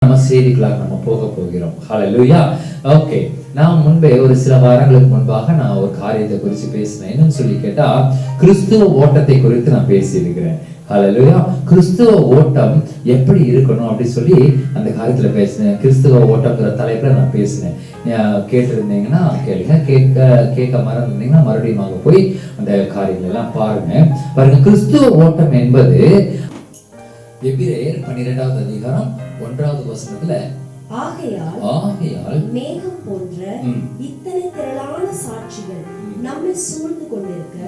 நம்ம செய்திகளாக நம்ம போக போகிறோம். ஹல்லேலூயா. ஓகே, நான் முன்பே ஒரு சில வாரங்களுக்கு முன்பாக நான் ஒரு காரியத்தை குறித்து பேசினேன். என்னன்னு சொல்லி கேட்டா, கிறிஸ்துவ ஓட்டத்தை குறித்து நான் பேசியிருக்கிறேன். ஹல்லேலூயா. கிறிஸ்துவ ஓட்டம் எப்படி இருக்கணும் அப்படின்னு சொல்லி அந்த காரியத்துல பேசினேன். கிறிஸ்துவ ஓட்டம்ங்கிற தலைப்புல நான் பேசினேன். கேட்டிருந்தீங்கன்னா கேளுங்க, கேட்க மறந்துருந்தீங்கன்னா மறுபடியும் போய் அந்த காரியங்கள் எல்லாம் பாருங்க. கிறிஸ்துவ ஓட்டம் என்பது எபிரேயர் 12வது அதிகாரம் 1வது வசனத்துல, ஆகையால் மேகம் போன்ற இத்தனை திரளான சாட்சிகள் நம்மை சூழ்ந்து கொண்டிருக்க,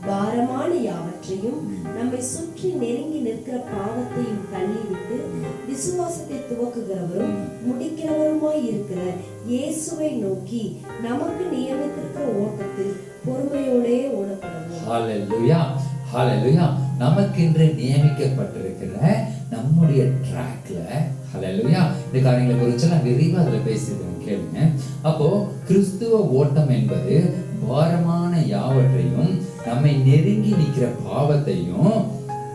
பாரமான யாவற்றையும் நம்மை சுற்றி நெருங்கி நிற்கிற பாவத்தையும் தள்ளிவிட்டு, விசுவாசத்தை துவக்குகிறவரும் முடிக்கிறவருமாய் இருக்கிற இயேசுவை நோக்கி நமக்கு நியமித்திருக்கிற ஓட்டத்தில் பொறுமையோடே ஓடப்படுவோம். ஹல்லேலூயா, ஹல்லேலூயா. நமக்கென்று நியமிக்கப்பட்டிருக்கிற நம்முடைய ட்ராக்ல, ஹல்லேலூயா, இந்த காரியங்களை குறித்து நான் விரிவா அதுல பேசியிருக்கேன், கேளுங்க. அப்போ கிறிஸ்துவ ஓட்டம் என்பது பாரமான யாவற்றையும் நம்மை நெருங்கி நிற்கிற பாவத்தையும்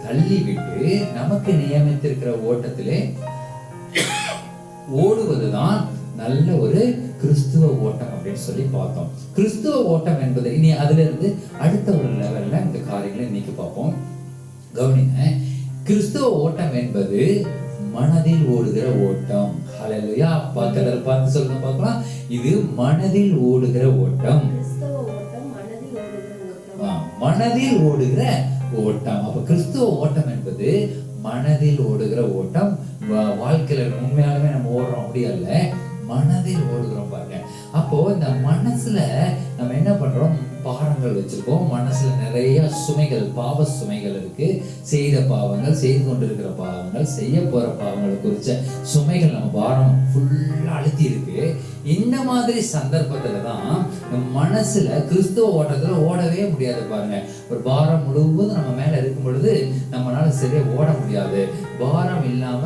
தள்ளிவிட்டு நமக்கு நியமித்திருக்கிற ஓட்டத்திலே ஓடுவதுதான் நல்ல ஒரு கிறிஸ்துவ ஓட்டம் அப்படின்னு சொல்லி பார்த்தோம். கிறிஸ்துவ ஓட்டம் என்பது இனி அதுல இருந்து அடுத்த ஒரு லெவல்ல இந்த காரியங்களை இன்னைக்கு பார்ப்போம். கவனிங்க, கிறிஸ்துவ ஓட்டம் என்பது மனதில் ஓடுகிற ஓட்டம். ஹல்லேலூயா. பார்த்து சொல்லுங்க பார்க்கலாம். இது மனதில் ஓடுகிற ஓட்டம். மனதில் ஓடுகிற ஓட்டம். அப்ப கிறிஸ்துவ ஓட்டம் என்பது மனதில் ஓடுகிற ஓட்டம். வாழ்க்கையில உண்மையாலுமே நம்ம ஓடுறோம் அப்படி அல்ல, மனதில் ஓடுகிறோம் பாருங்க. அப்போ இந்த மனசுல நம்ம என்ன பண்றோம், பாரங்கள் வச்சிருக்கோம். மனசுல நிறைய சுமைகள், பாவ சுமைகள் இருக்கு. செய்த பாவங்கள், செய்து கொண்டிருக்கிற பாவங்கள், செய்ய போற பாவங்களை குறிச்ச சுமைகள் நம்ம பாரம் ஃபுல்லா அழுத்தி இருக்கு. இந்த மாதிரி சந்தர்ப்பத்துல தான் மனசுல கிறிஸ்துவ ஓட்டத்துல ஓடவே முடியாது பாருங்க. ஒரு பாரம் முழுவதும் நம்ம மேல இருக்கும் பொழுது நம்மளால சரியா ஓட முடியாது. பாரம் இல்லாம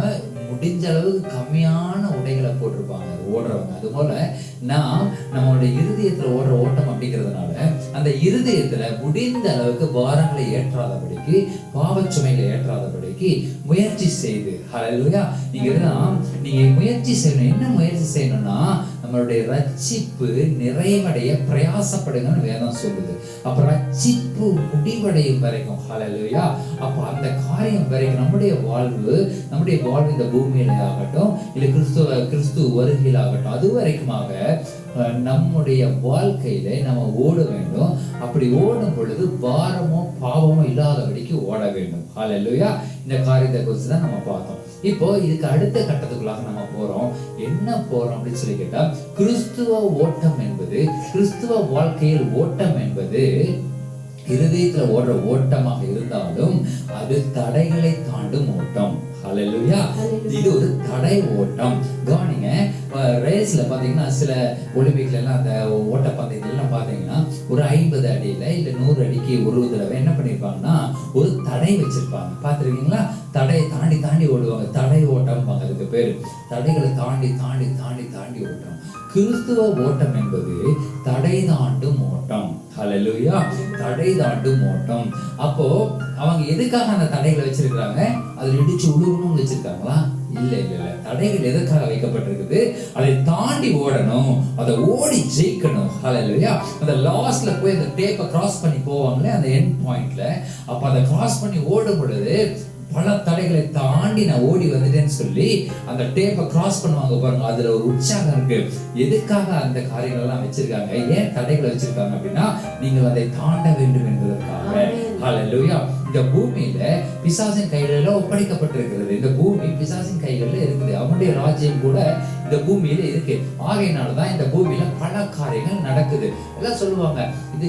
முடிஞ்ச அளவுக்கு கம்மியான உடைகளை போட்டிருப்பாங்க ஓடுறவங்க. அது போல நம்மளுடைய இருதயத்துல ஓடுற ஓட்டம் அப்படிங்கிறதுனால அந்த இருதயத்துல முடிந்த அளவுக்கு பாரங்களை ஏற்றாதபடிக்கு, பாவச்சுமைகளை ஏற்றாதபடிக்கு முயற்சி செய்து, ஹல்லேலூயா, நீங்க முயற்சி செய்யணும். என்ன முயற்சி செய்யணும்னா, நம்மளுடைய ரட்சிப்பு நிறைவடைய பிரயாசப்படுங்கன்னு வேதம் சொல்லுது. அப்ப ரட்சிப்பு முடிவடையும் வரைக்கும், ஹல்லேலூயா, அப்ப அந்த காரியம் வரைக்கும் நம்முடைய வாழ்வு இந்த பூமியில ஆகட்டும், இல்ல கிறிஸ்து வருகையில் ஆகட்டும், அது வரைக்குமாக நம்முடைய வாழ்க்கையில நம்ம ஓட வேண்டும். அப்படி ஓடும் பொழுது பாரமோ பாவமோ இல்லாதபடிக்கு ஓட வேண்டும். ஹல்லேலூயா. இந்த காரியத்தை குறித்து தான் நம்ம பார்த்தோம். இப்போ இதுக்கு அடுத்த கட்டத்துக்குள்ளாக நம்ம போறோம். என்ன போறோம் அப்படின்னு சொல்லி கேட்டா, கிறிஸ்துவ ஓட்டம் என்பது, கிறிஸ்துவ வாழ்க்கையில் ஓட்டம் என்பது இருதயத்துல ஓடுற ஓட்டமாக இருந்தாலும் அது தடைகளை தாண்டும் ஓட்டம். ஹல்லேலூயா. இது ஒரு தடை ஓட்டம். கவனிங்க, ரேஸ்ல பாத்தீங்கன்னா, சில ஒலிம்பிக்ல எல்லாம் அந்த ஓட்ட பந்தயத்துல எல்லாம் பாத்தீங்கன்னா ஒரு 50 அடியில இல்ல 100 அடிக்கு ஒரு தடவை என்ன பண்ணிருப்பாங்கன்னா ஒரு தடை வச்சிருப்பாங்க. பாத்துருக்கீங்களா? தடையை தாண்டி தாண்டி ஓடுவாங்க. தடை ஓட்டம், அதுக்கு பேரு தடைகளை தாண்டி தாண்டி தாண்டி தாண்டி ஓட்டம். கிறிஸ்துவ ஓட்டம் என்பது தடை தாண்டும் ஓட்டம். ஹல்லேலூயா. தடை தாண்டும் ஓட்டம். அப்போ அவங்க எதுக்காக அந்த தடைகளை வச்சிருக்காங்க? அது இடிச்சு உழுகணும்னு வச்சிருக்காங்களா? இல்ல இல்ல இல்ல. தடைகள் எதற்காக வைக்கப்பட்டிருக்குது? அதை தாண்டி ஓடணும், அதை ஓடி ஜெயிக்கணும். ஹல்லேலூயா. அந்த லாஸ்ட்ல போய் அந்த டேப்பை கிராஸ் பண்ணி போவாங்களே அந்த எண்ட் பாயிண்ட்ல, அப்ப அதை கிராஸ் பண்ணி ஓடும் பொழுது பல தடைகளை தாண்டி நான் ஓடி வந்துட்டேன்னு சொல்லி அந்த டேப்பை கிராஸ் பண்ணுவாங்க பாருங்க. அதுல ஒரு உற்சாகம் இருக்கு. எதுக்காக அந்த காரியங்கள் எல்லாம் வச்சிருக்காங்க? ஏன் தடைகளை வச்சிருக்காங்க அப்படின்னா, நீங்கள் அதை தாண்ட வேண்டும் என்பதற்காக. ஹல்லேலூயா. இந்த பூமியில பிசாசின் கைகளில ஒப்படைக்கப்பட்டிருக்கிறது. இந்த பூமி பிசாசின் கைகளில் இருக்குது. அவனுடைய ராஜ்யம் கூட இந்த பூமியில இருக்கு. ஆகையினாலதான் இந்த பூமியில பல காரியங்கள் நடக்குது. எல்லாம் சொல்லுவாங்க, இது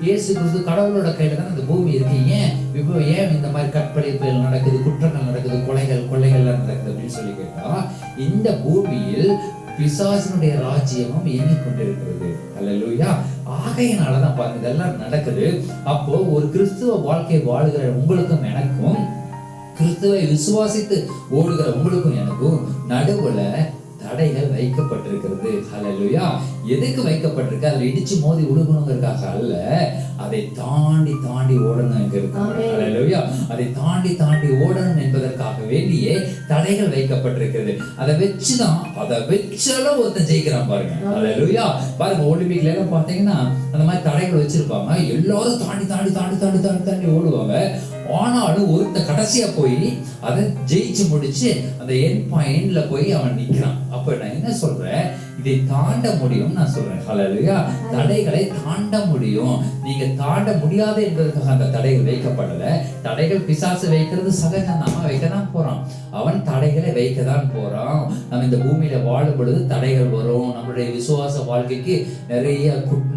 இயேசு கிறிஸ்து கடவுளோட கையில தான் இந்த பூமி இருக்கு. ஏன் இந்த மாதிரி கற்பழிப்புகள் நடக்குது, குற்றங்கள் நடக்குது, கொள்ளைகள்லாம் நடக்குது அப்படின்னு சொல்லி கேட்டா, இந்த பூமியில் பிசாசினுடைய ராஜ்யமும் இயங்கிக் கொண்டிருக்கிறது. ஹல்லேலூயா. ஆகையினாலதான் பாருங்க இதெல்லாம் நடக்குது. அப்போ ஒரு கிறிஸ்துவ வாழ்க்கை வாழுகிற உங்களுக்கும் எனக்கும், கிறிஸ்துவை விசுவாசித்து ஓடுகிற உங்களுக்கும் எனக்கும் நடுவுல தடைகள் வைக்கப்பட்டிருக்கிறது. ஹல்லேலூயா. எதுக்கு வைக்கப்பட்டிருக்கு? அதுல இடிச்சு மோதி உழுகணுங்கிறதுக்காக அல்ல, அதை தாண்டி தாண்டி ஓடணும் இருக்கு. ஹல்லேலூயா. அதை தாண்டி தாண்டி ஓடணும் என்பதற்காக வேண்டியே தடைகள் வைக்கப்பட்டிருக்கிறது. அதை வச்சாலும் ஒருத்தன் ஜெயிக்கிறான் பாருங்க. ஹல்லேலூயா. பாருங்க, ஒலிம்பிக்ல எல்லாம் பாத்தீங்கன்னா அந்த மாதிரி தடைகள் வச்சிருப்பாங்க. எல்லாரும் தாண்டி தாண்டி தாண்டி தாண்டி தாண்டி தாண்டி ஓடுவாங்க. ஆனாலும் ஒருத்த கடைசியா போய் அதை ஜெயிச்சு முடிச்சு அந்த எண்ட் பாயிண்ட்ல போய் அவன் நிக்கிறான். அப்ப நான் என்ன சொல்றேன், இதை தாண்ட முடியும் நான் சொல்றேன். ஹல்லேலூயா. தடைகளை தாண்ட முடியும். நீங்க தாண்ட முடியாது என்பதற்காக அந்த தடைகள் வைக்கப்படல. தடைகள் பிசாசு வைக்கிறது சகஜம், நம்ம வைக்கதான் போறான். அவன் தடைகளை வைக்கதான் போறான். நம்ம இந்த பூமியில வாழும் பொழுது தடைகள் வரும். நம்மளுடைய விசுவாச வாழ்க்கைக்கு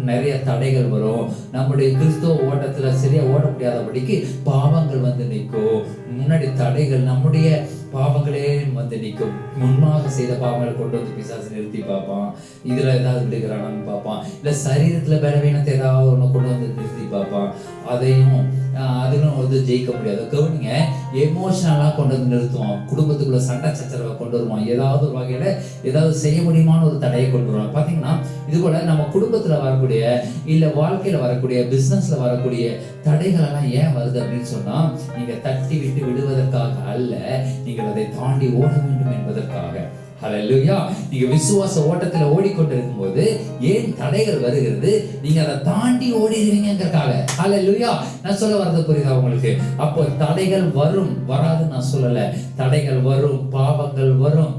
நிறைய தடைகள் வரும். நம்முடைய கிறிஸ்துவ ஓட்டத்துல சரியா ஓட முடியாதபடிக்கு பாவங்கள் வந்து நிற்கும். முன்னாடி தடைகள் நம்முடைய பாவங்களே வந்து நிற்கும். முன்பாக செய்த பாவங்களை கொண்டு வந்து பிசாசு நிறுத்தி பார்ப்பான். இதுல ஏதாவது விடுகிறானான்னு பார்ப்பான். இல்ல சரீரத்துல பலவீனத்தை ஏதாவது ஒண்ணு கொண்டு வந்து நிறுத்தி பார்ப்பான். அதையும் வந்து ஜெயிக்க முடியாது. கவனிங்க, எமோஷனலா கொண்டு வந்து நிறுத்துவான். குடும்பத்துக்குள்ள சண்டை சச்சரவை கொண்டு வருவான். ஏதாவது ஒரு வகையில ஏதாவது செய்ய முடியுமான ஒரு தடையை கொண்டு வருவான். பாத்தீங்கன்னா இது போல நம்ம குடும்பத்துல வரக்கூடிய இல்ல வாழ்க்கையில வரக்கூடிய பிசினஸ்ல வரக்கூடிய தடைகள் எல்லாம் ஏன் வருது அப்படின்னு சொன்னா, நீங்க தட்டி விட்டு விடுவதற்காக அல்ல, நீங்கள் அதை தாண்டி ஓட வேண்டும் என்பதற்காக. ஹல்லேலூயா. நீங்க விசுவாச ஓட்டத்துல ஓடிக்கொண்டிருக்கும் போது ஏன் தடைகள் வருகிறது? நீங்க அதை தாண்டி ஓடிடுவீங்கிறதுக்காக. ஹல்லேலூயா. நான் சொல்ல வரது புரியுதா உங்களுக்கு? அப்போ தடைகள் வரும், வராதுன்னு நான் சொல்லல. தடைகள் வரும், பாவங்கள் வரும்,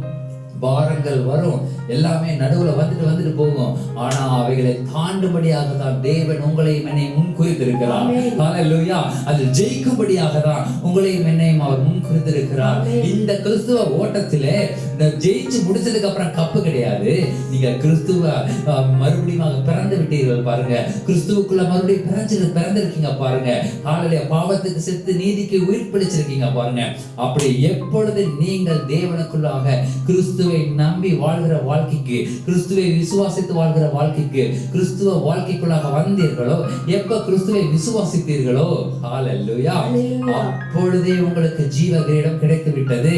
பாரங்கள் வரும், எல்லாமே நடுவுல வந்துட்டு போகும். ஆனா அவைகளை தாண்டும்படியாக தான் தேவன் உங்களையும் என்னையும் முன் குறித்திருக்கிறார். ஹல்லேலூயா. அது ஜெயிக்கும்படியாக தான் உங்களையும் என்னையும் அவர் முன் குறித்திருக்கிறார். இந்த கிறிஸ்துவ ஓட்டத்திலே ஜெயிச்சு முடிச்சதுக்கு அப்புறம் கப்பு கிடையாது. நீங்க கிறிஸ்துவ மறுபடியும் பிறந்து விட்டீர்கள் பாருங்க. கிறிஸ்துவுக்குள்ள மறுபடியும் பிறந்திருக்கீங்க பாருங்க. ஹல்லேலூயா. பாவத்துக்கு செத்து நீதிக்கு உயிர் பிடிச்சிருக்கீங்க பாருங்க. அப்படி எப்பொழுது நீங்கள் தேவனுக்குள்ளாக கிறிஸ்துவை நம்பி வாழ்கிற வாழ்க்கைக்கு, கிறிஸ்துவை விசுவாசித்து வாழ்கிற வாழ்க்கைக்கு, கிறிஸ்துவ வாழ்க்கைக்குள்ளாக வந்தீர்களோ, எப்ப கிறிஸ்துவை விசுவாசித்தீர்களோ, ஹல்லேலூயா, அப்பொழுதே உங்களுக்கு ஜீவ கிரீடம் கிடைத்து விட்டது.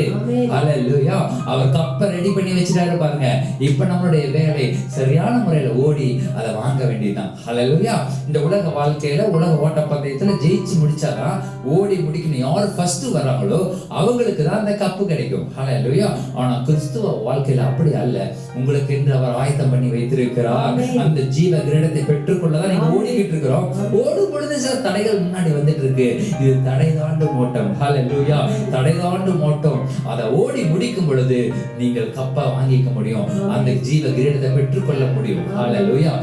ஹல்லேலூயா. அவர் கப்பை ரெடி பண்ணி வச்சிட்டாரு பாருங்க. இப்ப நம்மளுடைய வேலை சரியான முறையில ஓடி அதை வாங்க வேண்டியதுதான். ஹல்லேலூயா. இந்த உலக வாழ்க்கையில உலக ஓட்டப்பந்தயத்துல ஜெயிச்சு முடிச்சாதான் ஓடி முடிக்கணும். யார் ஃபர்ஸ்ட் வராங்களோ அவங்களுக்கு தான் அந்த கப்பு கிடைக்கும். ஹல்லேலூயா. ஆனா கிறிஸ்துவ வாழ்க்கையில அப்படி அல்ல. உங்களுக்கு என்று அவர் ஆயத்தம் பண்ணி வைத்திருக்கிறார். அந்த ஜீவ கிரீடத்தை பெற்றுக்கொள்ளதான் நீங்க ஓடிக்கிட்டு இருக்கிறோம். ஓடும் பொழுது சில தடைகள் முன்னாடி வந்துட்டு இருக்கு. இது தடை தாண்டும் ஓட்டம். ஹல்லேலூயா. தடை தாண்டும் ஓட்டம். அதை ஓடி முடிக்கும் பொழுது நீங்கள் கப்பா வாங்கிக்க முடியும். அந்த ஜீவ கிரீடத்தை பெற்றுக்கொள்ள முடியும். ஹல்லேலூயா.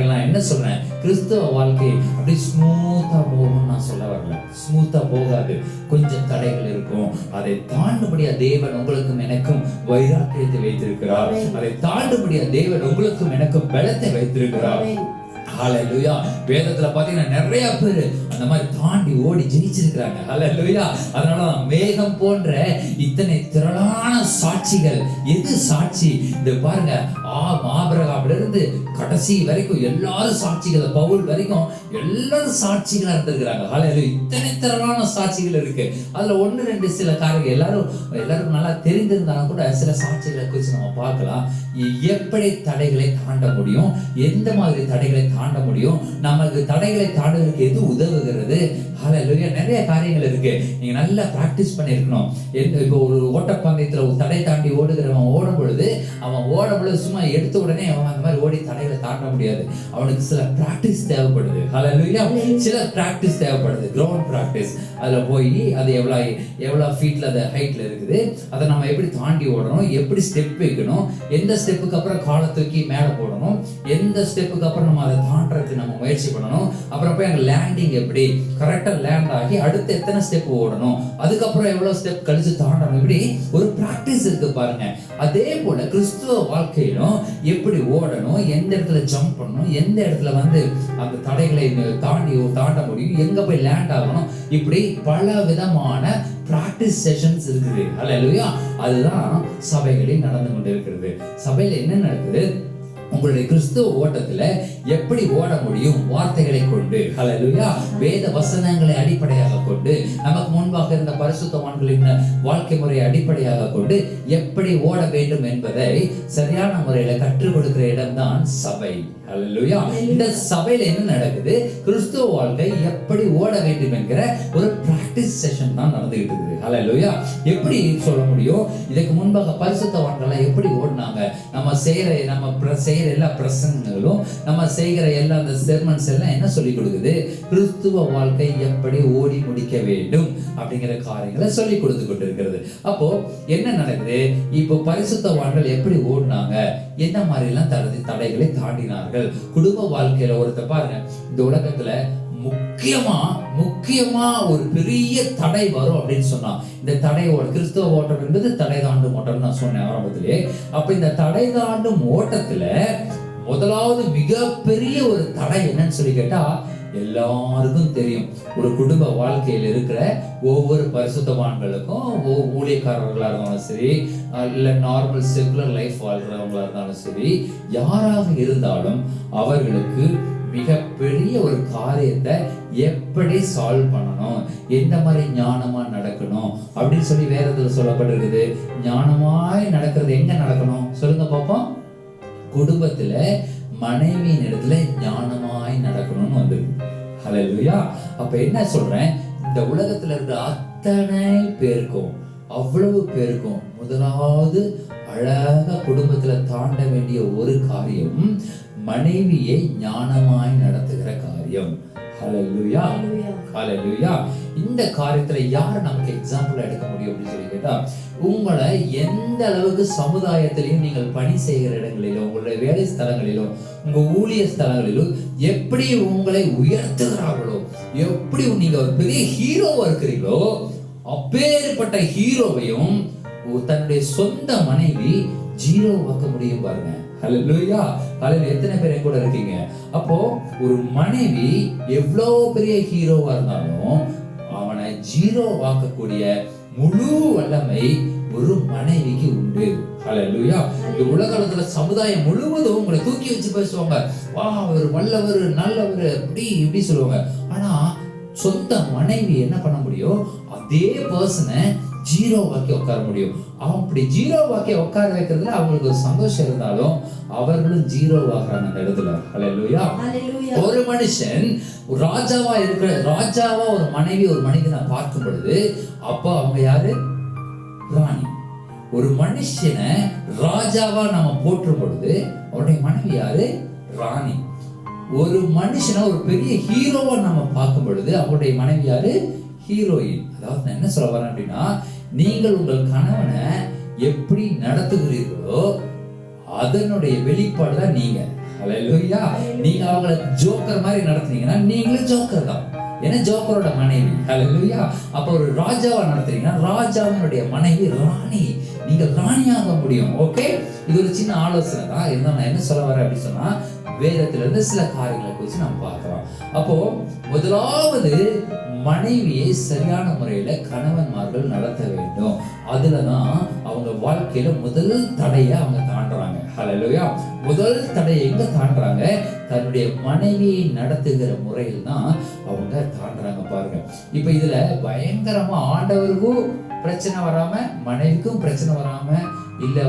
நான் என்ன சொல்றேன், கிறிஸ்தவ வாழ்க்கை அப்படி ஸ்மூத்தா போகும் நான் சொல்ல வரல. ஸ்மூத்தா போகாது. கொஞ்சம் தடைகள் இருக்கும். அதை தாண்டுபடியா தேவன் உங்களுக்கும் எனக்கும் வைராக்கியத்தை வைத்திருக்கிறார். அதை தாண்டுபடியா தேவன் உங்களுக்கும் எனக்கும் பலத்தை வைத்திருக்கிறார். ஹல்லேலூயா. வேதத்துல பாத்தீங்கன்னா நிறைய பேர் அந்த மாதிரி தாண்டி ஓடி ஜெயிச்சிருக்கிறாங்க. ஹல்லேலூயா. அதனாலதான் மேகம் போன்ற இத்தனை திரளான சாட்சிகள். எது சாட்சி? இந்த பாருங்க, ஆபிரகாம்ல இருந்து கடைசி வரைக்கும் எல்லாரும் சாட்சிகள், பவுல் வரைக்கும் எல்லாரும் சாட்சிகளா இருந்திருக்கிறாங்க. ஹல்லேலூயா. இத்தனை திரளான சாட்சிகள் இருக்கு. அதுல ஒன்னு ரெண்டு சில காரியங்கள் எல்லாரும் நல்லா தெரிந்திருந்தாலும் கூட சில சாட்சிகளை குறித்து நம்ம பார்க்கலாம். எப்படி தடைகளை தாண்ட முடியும், எந்த மாதிரி தடைகளை தாண்ட முடியும், நமக்கு தடைகளை தாண்டுவதற்கு எது உதவுகிறது. ஹல்லேலூயா. நிறைய காரியங்கள் இருக்கு. நீங்க நல்லா பிராக்டிஸ் பண்ணிருக்கணும். இப்போ ஒரு ஓட்டப்பந்தயத்துல ஒரு தடை தாண்டி ஓடுகிறவன் ஓடும் பொழுது சும்மா எடுத்த உடனே அவன் அந்த மாதிரி ஓடி தடைகளை தாண்ட முடியாது. அவனுக்கு சில பிராக்டிஸ் தேவைப்படுது. ஹல்லேலூயா. சில பிராக்டிஸ் தேவைப்படுது. Ground practice. அதுல போய் அது எவ்வளவு ஃபீட்ல அந்த ஹைட்ல இருக்குது, அதை நம்ம எப்படி தாண்டி ஓடணும், எப்படி ஸ்டெப் வைக்கணும், எந்த ஸ்டெப்புக்கு அப்புறம் காலை தூக்கி மேல போடணும், எந்த ஸ்டெப்புக்கு அப்புறம் நம்ம அதை தாண்டறதுக்கு நம்ம முயற்சி பண்ணணும், அப்புறம் போய் அங்க லேண்டிங் எப்படி கரெக்டா லேண்ட் ஆகி அடுத்து எத்தனை ஸ்டெப் ஓடணும், அதுக்கப்புறம் எவ்வளவு ஸ்டெப் கழிச்சு தாண்டணும், இப்படி ஒரு பிராக்டிஸ் இருக்கு பாருங்க. அதே போல கிறிஸ்துவ வாழ்க்கையிலும் எப்படி ஓடணும், எந்த இடத்துல ஜம்ப் பண்ணணும், எந்த இடத்துல வந்து அந்த தடைகளை தாண்ட முடியும், எங்க போய் லேண்ட் ஆகணும், இப்படி பல விதமான பிராக்டிஸ் செஷன்ஸ் இருக்குது. ஹல்லேலூயா. அதுதான் சபைகளில் நடந்து கொண்டிருக்கிறது. சபையில என்ன நடக்குது? உங்களுடைய கிறிஸ்துவ ஓட்டத்துல எப்படி ஓட முடியும்? வார்த்தைகளை கொண்டு. ஹல்லேலூயா. வேத வசனங்களை அடிப்படையாக கொண்டு, நமக்கு முன்பாக இருந்த பரிசுத்தவான்களின் வாழ்க்கை முறையை அடிப்படையாக கொண்டு எப்படி ஓட வேண்டும் என்பதை சரியான முறையில கற்றுக் கொடுக்கிற இடம்தான் சபை. ஹல்லேலூயா. இந்த சபையில என்ன நடக்குது? கிறிஸ்துவ வாழ்க்கை எப்படி ஓட வேண்டும் என்கிற ஒரு பிராக்டிஸ் செஷன் தான் நடந்துகிட்டு இருக்குது. ஹல்லேலூயா. எப்படி சொல்ல முடியும்? இதுக்கு முன்பாக பரிசுத்தவான்கள் எப்படி ஓடினாங்க? நம்ம செய்யற எல்லா பிரசங்கங்களும், நம்ம செய்கிற எல்லா அந்த செர்மன்ஸ் எல்லாம் என்ன சொல்லி கொடுக்குது? கிறிஸ்துவ வாழ்க்கை எப்படி ஓடி முடிக்க வேண்டும் அப்படிங்கிற காரியங்களை சொல்லி கொடுத்து கொண்டிருக்கிறது. அப்போ என்ன நடக்குது? இப்போ பரிசுத்தவான்கள் எப்படி ஓடினாங்க, என்ன மாதிரி எல்லாம் தடைகளை தாண்டினார்கள். குடும்ப வாழ்க்கையில ஒருத்தர் பாருங்க, இந்த உலகத்துல முக்கியமா ஒரு பெரிய தடை வரும் அப்படின்னு சொன்னா, இந்த தடையோட கிறிஸ்துவ ஓட்டம் என்பது தடை தாண்டும் ஓட்டம் நான் சொன்னேன் ஆரம்பத்திலே. அப்ப இந்த தடை தாண்டும் ஓட்டத்துல முதலாவது மிகப்பெரிய ஒரு தடை என்னன்னு சொல்லி கேட்டா, எல்லாருக்கும் தெரியும், ஒரு குடும்ப வாழ்க்கையில் இருக்கிற ஒவ்வொரு பரிசுத்தவான்களுக்கும், ஊழியக்காரர்களா இருந்தாலும் சரி, இல்ல நார்மல் செகுலர் லைஃப் வாழ்றவங்களா இருந்தாலும் சரி, யாராக இருந்தாலும் அவர்களுக்கு மிகப்பெரிய ஒரு காரியத்தை எப்படி சால்வ் பண்ணணும், எந்த மாதிரி ஞானமா நடக்கணும் அப்படின்னு சொல்லி வேதத்துல சொல்லப்பட்டிருக்குது. ஞானமாய் நடக்கிறது எங்க நடக்கணும் சொல்லுங்க பாப்போம்? குடும்பத்துல மனைவியின் இடத்துல ஞானமாய் நடக்கணும்னு வந்தது. ஹல்லேலூயா. அப்ப என்ன சொல்றேன்? இந்த உலகத்துல இருக்கிற அத்தனை பேருக்கும், அவ்வளவு பேருக்கும் முதலாவது அழகா குடும்பத்துல தாண்ட வேண்டிய ஒரு காரியம் மனைவியை ஞானமாய் நடத்துகிற காரியம். ஹல்லேலூயா. ஹல்லேலூயா. இந்த காரியத்துல யார் நமக்கு எக்ஸாம்பிள் எடுக்க முடியும் அப்படின்னு சொல்லி கேட்டா, உங்களை எந்த அளவுக்கு சமுதாயத்திலையும் நீங்கள் பணி செய்கிற இடங்களிலும், உங்களுடைய வேலை ஸ்தலங்களிலும், உங்க ஊழிய ஸ்தலங்களிலும் எப்படி உங்களை உயர்த்துகிறார்களோ, எப்படி நீங்க ஒரு பெரிய ஹீரோவா இருக்கிறீங்களோ, அப்பேற்பட்ட ஹீரோவையும் தன்னுடைய சொந்த மனைவி ஜீரோவாக்க முடியும் பாருங்க. ஹல்லேலூயா. ஹல்லேலூயா. எத்தனை பேர் கூட இருக்கீங்க? அப்போ ஒரு மனைவி எவ்வளவு பெரிய ஹீரோவா இருந்தாலும் அவனை ஜீரோ ஆக்கக்கூடிய முழு வல்லமை ஒரு மனைவிக்கு உண்டு. ஹல்லேலூயா. இந்த உலகத்துல சமுதாயம் முழுவதும் உங்களை தூக்கி வச்சு பேசுவாங்க, வா ஒரு வல்லவர், நல்லவர், இப்படி சொல்லுவாங்க. ஆனா சொந்த மனைவி என்ன பண்ண முடியும்? அதே பர்சனை ஜீரோ வாக்கி உட்கார முடியும். அப்படி ஜீரோ வாக்கி உட்கார வைக்கிறதுல அவங்களுக்கு ஒரு சந்தோஷம் இருந்தாலும் அவர்களும் ஜீரோ ஆகுறாங்க அந்த இடத்துல. ஹல்லேலூயா. ஒரு மனுஷன் ராஜாவா ஒரு மனைவி ஒரு மனிதனை பார்க்கும் பொழுது அப்ப அவங்க யாரு? ராணி. ஒரு மனுஷனை ராஜாவா நம்ம போற்றும் பொழுது அவருடைய மனைவி யாரு? ராணி. ஒரு மனுஷனை ஒரு பெரிய ஹீரோவா நம்ம பார்க்கும் பொழுது அவருடைய மனைவி யாரு? ஹீரோயின். அதாவது நான் என்ன சொல்ல வரேன் அப்படின்னா, நீங்கள் உங்கள் கணவனை எப்படி நடத்துகிறீர்களோ அதனுடைய வெளிப்பாடு தான் நீங்க. ஹல்லேலூயா. நீங்க அவங்களை ஜோக்கர் மாதிரி நடத்துனீங்கன்னா நீங்களும் ஜோக்கர் தான். ஏன்னா ஜோக்கரோட மனைவி. ஹல்லேலூயா. அப்ப ஒரு ராஜாவா நடத்துறீங்கன்னா ராஜாவினுடைய மனைவி ராணி. நீங்க ராணியாக முடியும். ஓகே, இது ஒரு சின்ன ஆலோசனை தான். இருந்தாலும் நான் என்ன சொல்ல வரேன் அப்படின்னு சொன்னா, வேதத்துல இருந்து சில காரியங்களை குறித்து நம்ம பார்க்கலாம். அப்போ முதலாவது மனைவியை சரியான முறையில கணவன்மார்கள் நடத்த வேண்டும். அதுலதான் அவங்க வாழ்க்கையில முதல் தடையை அவங்க தாண்டுறாங்க. ஹல்லேலூயா. முதல் தடையை எங்க தாண்டுறாங்க? தன்னுடைய மனைவியை நடத்துகிற முறையில் தான் அவங்க தாண்டுறாங்க பாருங்க. இப்ப இதுல பயங்கரமா ஆண்டவருக்கும் பிரச்சனை வராம, மனைவிக்கும் பிரச்சனை வராம, இல்ல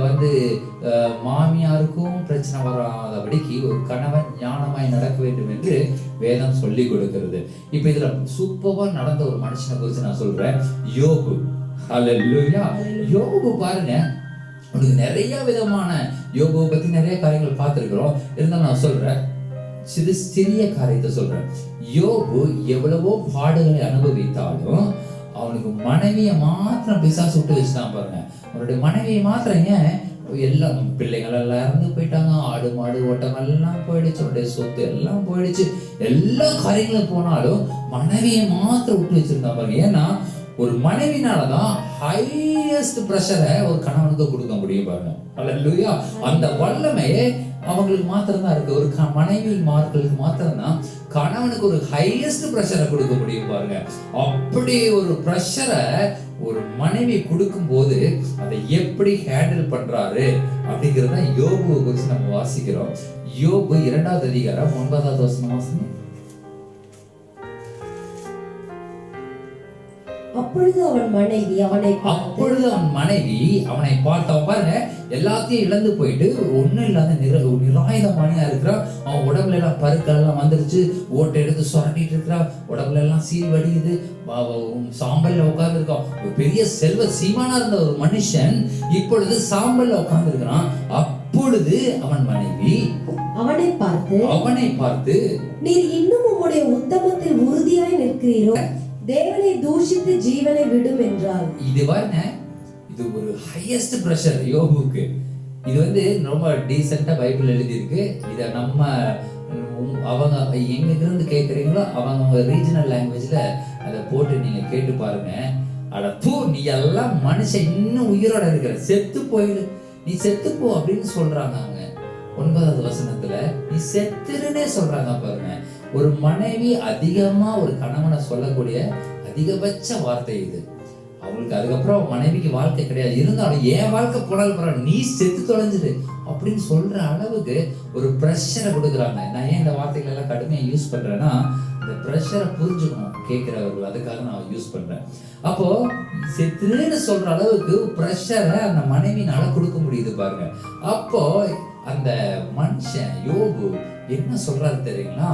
மாமியாருக்கும் பிரச்சனை வராதபடிக்கு ஒரு கணவன் ஞானமாய் நடக்க வேண்டும் என்று வேதம் சொல்லி கொடுக்கிறது. இப்ப இதுல சூப்பரா நடந்த ஒரு மனுஷனை குறித்து நான் சொல்றேன், யோபு. ஹல்லேலூயா. யோபு பாருங்க, உங்களுக்கு நிறைய விதமான யோபுவை பத்தி நிறைய காரியங்கள் பார்த்திருக்கிறோம். இருந்தாலும் நான் சொல்றேன், சிறிய காரியத்தை சொல்றேன். யோபு எவ்வளவோ பாடுகளை அனுபவித்தாலும் அவனுக்கு மனைவியை மாத்திரம் பிசாசு விட்டு வச்சுட்டான் பாருங்க. அவனுடைய மனைவியை மாத்திரம் ஏன்? எல்லாம் பிள்ளைகள் எல்லாம் இறந்து போயிட்டாங்க, ஆடு மாடு ஓட்டம் எல்லாம் போயிடுச்சு, அவனுடைய சொத்து எல்லாம் போயிடுச்சு, எல்லா காரியங்களும் போனாலும் மனைவியை மாத்திரம் விட்டு வச்சிருந்தான் பாருங்க. ஏன்னா ஒரு மனைவினாலதான் ஹையஸ்ட் பிரஷரை ஒரு கணவனுக்கு கொடுக்க முடியும் பாருங்க. ஹல்லேலூயா. அந்த வல்லமையே அவங்களுக்கு மாத்திரம் தான் இருக்கு. ஒரு மனைவி மார்களுக்கு மாத்திரம் தான் கணவனுக்கு ஒரு ஹையஸ்ட் பிரஷரை கொடுக்க முடியும் பாருங்க. அப்படி ஒரு பிரஷரை ஒரு மனைவி கொடுக்கும் போது அதை எப்படி ஹேண்டில் பண்றாரு அப்படிங்கிறத யோபுவை குறித்து நம்ம வாசிக்கிறோம். யோபு 2வது அதிகாரம் 9வது வசனம் வாசிங்க. அப்பொழுது அவன் மனைவி அவனை பார்த்தவன் பாருங்க, எல்லாத்தையும் இழந்து போயிட்டு ஒன்னும் இல்லாத நிராயுதமானியா இருக்கிறான். அவன் உடம்புல எல்லாம் பருக்கள் எல்லாம் வந்துருச்சு, ஓட்டை எடுத்து சுரண்டிட்டு இருக்கிறான், உடம்புல எல்லாம் சீல் வடியுது, சாம்பல்ல உட்கார்ந்து இருக்கான். ஒரு பெரிய செல்வ சீமானா இருந்த ஒரு மனுஷன் இப்பொழுது சாம்பல்ல உட்கார்ந்து இருக்கிறான். அப்பொழுது அவன் மனைவி அவனை பார்த்து நீர் இன்னும் உம்முடைய உத்தமத்தில் உறுதியாய் நிற்கிறீரோ, தேவனை தூஷித்து ஜீவனை விடும் என்றார். இது பாருங்க, இது ஒரு ஹையஸ்ட் பிரஷர் யோபுக்கு. இது ரொம்ப டீசெண்டா பைபிள் எழுதியிருக்கு. இத நம்ம அவங்க எங்க இருந்து கேட்குறீங்களோ அவங்க ரீஜனல் லாங்குவேஜ்ல அதை போட்டு நீங்க கேட்டு பாருங்க. அட தூ, நீ எல்லாம் மனுஷன் இன்னும் உயிரோட இருக்கிற, செத்து போயிடு, நீ செத்து போ அப்படின்னு சொல்றாங்க. 9வது வசனத்துல நீ செத்துருன்னே சொல்றாங்க பாருங்க. ஒரு மனைவி அதிகமா ஒரு கணவனை சொல்லக்கூடிய அதிகபட்ச வார்த்தை இது. அவங்களுக்கு அதுக்கப்புறம் மனைவிக்கு வாழ்க்கை கிடையாது, இருந்தாலும் என் வாழ்க்கை போனாலும் பரவாயில்ல, நீ செத்து தொலைஞ்சிடு அப்படின்னு சொல்ற அளவுக்கு ஒரு ப்ரெஷரை கொடுக்குறாங்க. நான் ஏன் இந்த வார்த்தைகள் எல்லாம் கடுமையாக யூஸ் பண்றேன்னா, இந்த ப்ரெஷரை புரிஞ்சுக்கணும் கேட்கிறவர்கள், அதுக்காக நான் யூஸ் பண்றேன். அப்போ செத்துன்னு சொல்ற அளவுக்கு ப்ரெஷரை அந்த மனைவினால கொடுக்க முடியுது பாருங்க. அப்போ அந்த மனுஷன் யோபு என்ன சொல்றாரு தெரியுங்களா?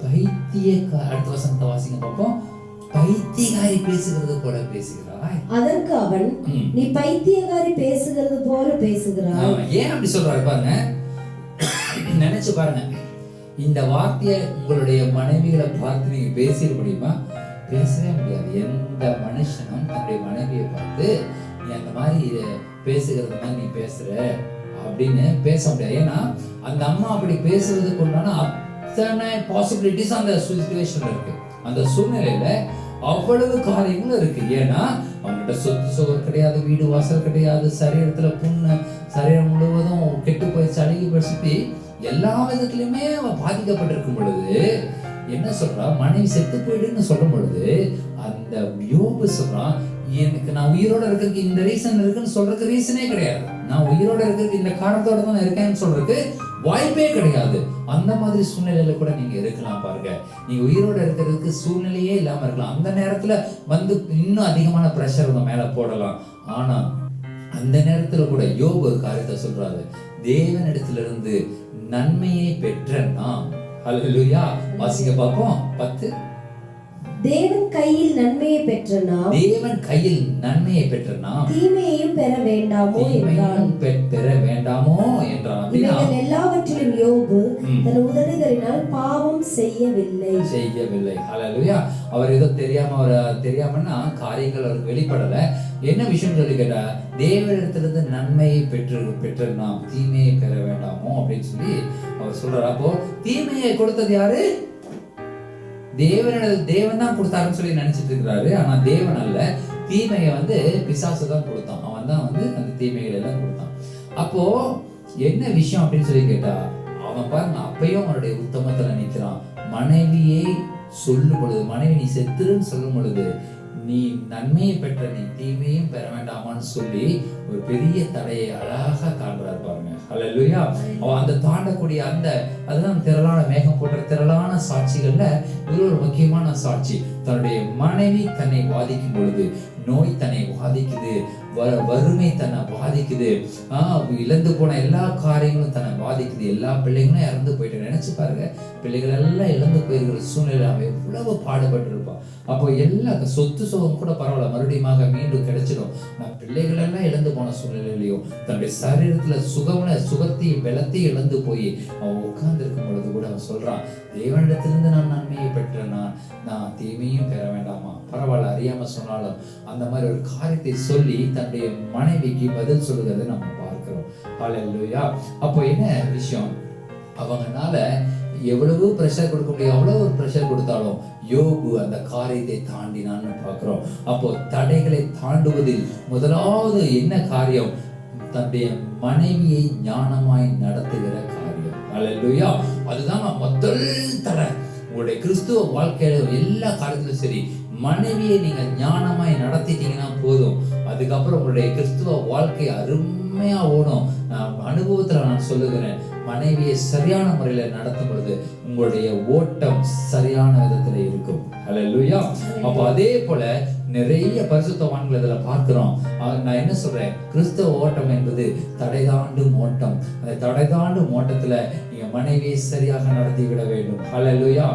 அடுத்த வசனத்தை வாசிங்க பார்ப்போம். பைத்தியக்காரி பேசுகிறது போல பேசுகிறாய். அதற்கு அவன், நீ பைத்தியக்காரி பேசுகிறது போல பேசுகிறாய். ஏன் அப்படி சொல்றாரு பாருங்க, நினைச்சு பாருங்க. இந்த வார்த்தையை உங்களுடைய மனைவிகளை பார்த்து நீங்க பேசிட முடியுமா? பேசவே முடியாது. எந்த மனுஷனும் தன்னுடைய மனைவியை பார்த்து நீ அந்த மாதிரி பேசுகிறது மாதிரி நீ பேசுற அப்படின்னு பேச முடியாது. ஏன்னா அந்த அம்மா அப்படி பேசுறதுக்கு உண்டான அத்தனை பாசிபிலிட்டிஸ் அந்த சிச்சுவேஷன்ல இருக்கு. அந்த சூழ்நிலையில அவ்வளவு காரியங்களும் இருக்கு. ஏன்னா அவங்ககிட்ட சொத்து சுகம் கிடையாது, வீடு வாசல் கிடையாது, சரீரத்துல புண்ணு, சரீரம் முழுவதும் கெட்டு போய் சளிக்கு பறிச்சுட்டு எல்லா விதத்திலுமே அவன் பாதிக்கப்பட்டிருக்கும் பொழுது என்ன சொல்றா, மனைவி செத்து போயிடுன்னு சொல்லும் பொழுது அந்த யோபு சொல்றான், எனக்கு நான் உயிரோட இருக்கிறதுக்கு இந்த ரீசன் இருக்குன்னு சொல்றதுக்கு ரீசனே கிடையாது. நான் உயிரோட இருக்கிறதுக்கு இந்த காரணத்தோட தான் இருக்கேன்னு சொல்றதுக்கு வாய்ப்பே கிடையாது. அந்த மாதிரி சூழ்நிலையில கூட நீங்க இருக்கலாம் பாருங்க. நீங்க உயிரோட இருக்கிறதுக்கு சூழ்நிலையே இல்லாம இருக்கலாம். அந்த நேரத்துல இன்னும் அதிகமான பிரஷர் உங்க மேல போடலாம். ஆனா அந்த நேரத்துல கூட யோபு ஒரு காரியத்தை சொல்றாரு, தேவனிடத்துல இருந்து நன்மையை பெற்ற நாம். ஹல்லேலூயா. வாசிங்க பார்ப்போம். 10. தேவன் கையில் நன்மையை பெற்ற நாம், தேவன் கையில் நன்மையை பெற்ற நாம் தீமையையும் பெற வேண்டாமோ என்றான். பெற வேண்டாமோ என்றான். இவைகள் எல்லாவற்றிலும் யோபு தன் உதடுகளினால் பாவம் செய்யவில்லை. ஹல்லேலூயா. அவர் ஏதோ தெரியாமன்னா காரியங்கள் அவருக்கு வெளிப்படல. என்ன விஷயம் சொல்லி கேட்டா, தேவனிடத்திலிருந்து நன்மையை பெற்ற நாம் தீமையை பெற வேண்டாமோ அப்படின்னு சொல்லி அவர் சொல்றாரு. அப்போ தீமையை கொடுத்தது யாரு? தேவன் தான் கொடுத்தாருன்னு சொல்லி நினைச்சிட்டு இருக்கிறாரு. ஆனா தேவன் அல்ல, தீமையை பிசாசு தான் கொடுத்தான். அவன் தான் அந்த தீமைகளை எல்லாம் கொடுத்தான். அப்போ என்ன விஷயம் அப்படின்னு சொல்லி கேட்டா, அவன் பாருங்க அப்பயும் அவனுடைய உத்தமத்துல நிற்கிறான். மனைவியை சொல்லும் பொழுது, மனைவி நீ செத்துருன்னு சொல்லும் பொழுது, நீ நன்மையை பெற்ற நீ தீமையும் பெற வேண்டாமான்னு சொல்லி ஒரு பெரிய தடையை அழகா காண்றாரு பாருங்க. ஹல்லேலூயா. அவன் அந்த தாண்டக்கூடிய அதுதான் திரளான மேகம் போன்ற திரளான சாட்சிகள்ல இது ஒரு முக்கியமான சாட்சி. தன்னுடைய மனைவி தன்னை பாதிக்கும் பொழுது, நோய் தன்னை பாதிக்குது, வறுமை தன்னை பாதிக்குது, இழந்து போன எல்லா காரியங்களும் தன்னை பாதிக்குது, எல்லா பிள்ளைங்களும் இறந்து போயிட்டு நினைச்சு பாருங்க. பிள்ளைகள் எல்லாம் இழந்து போயிருக்கிற சூழ்நிலை அவன் எவ்வளவு பாடுபட்டு இருப்பான். அப்போ எல்லா சொத்து சுகம் கூட பரவாயில்ல, மறுபடியும் மீண்டும் கிடைச்சிடும். நான் பிள்ளைகள் எல்லாம் இழந்து போன சூழ்நிலையிலையும் தன்னுடைய சரீரத்துல சுகத்தையும் பலத்தையும் இழந்து போய் அவன் உட்கார்ந்து இருக்கும் பொழுது கூட அவன் சொல்றான், தேவனிடத்திலிருந்து நான் நன்மையை பெற்றேனா, நான் தீமையும் பெற வேண்டாமா? பரவாயில்ல, அறியாம சொன்னாலும் அந்த மாதிரி ஒரு காரியத்தை சொல்லி தன்னுடைய மனைவிக்கு பதில் சொல்லுகிறதை நம்ம பார்க்கிறோம். ஹல்லேலூயா. அப்போ என்ன விஷயம், அவங்கனால எவ்வளவு பிரஷர் கொடுக்க முடியும், அவ்வளவு ஒரு பிரஷர் கொடுத்தாலும் யோபு அந்த காரியத்தை தாண்டினான்னு பார்க்கிறோம். அப்போ தடைகளை தாண்டுவதில் முதலாவது என்ன காரியம்? தன்னுடைய மனைவியை ஞானமாய் நடத்துகிற காரியம். ஹல்லேலூயா. அதுதான் முதல் தடை. உங்களுடைய கிறிஸ்துவ வாழ்க்கையில எல்லா காரியத்திலும் சரி, மனைவியை நீங்க ஞானமாய் நடத்திட்டீங்கன்னா போதும். அதுக்கப்புறம் உங்களுடைய கிறிஸ்துவ வாழ்க்கை அருமையா ஓடும். நான் அனுபவத்துல நான் சொல்லுகிறேன், மனைவியை சரியான முறையில நடத்தும் பொழுது உங்களுடைய ஓட்டம் சரியான விதத்துல இருக்கும். ஹல்லேலூயா. அப்போ அதே போல நிறைய பரிசுத்தவான்கள் இதுல பார்க்கிறோம். நான் என்ன சொல்றேன், கிறிஸ்தவ ஓட்டம் என்பது தடைதாண்டும் ஓட்டம். அந்த தடைதாண்டும் ஓட்டத்துல நீங்க மனைவியை சரியாக நடத்தி விட வேண்டும். ஹல்லேலூயா.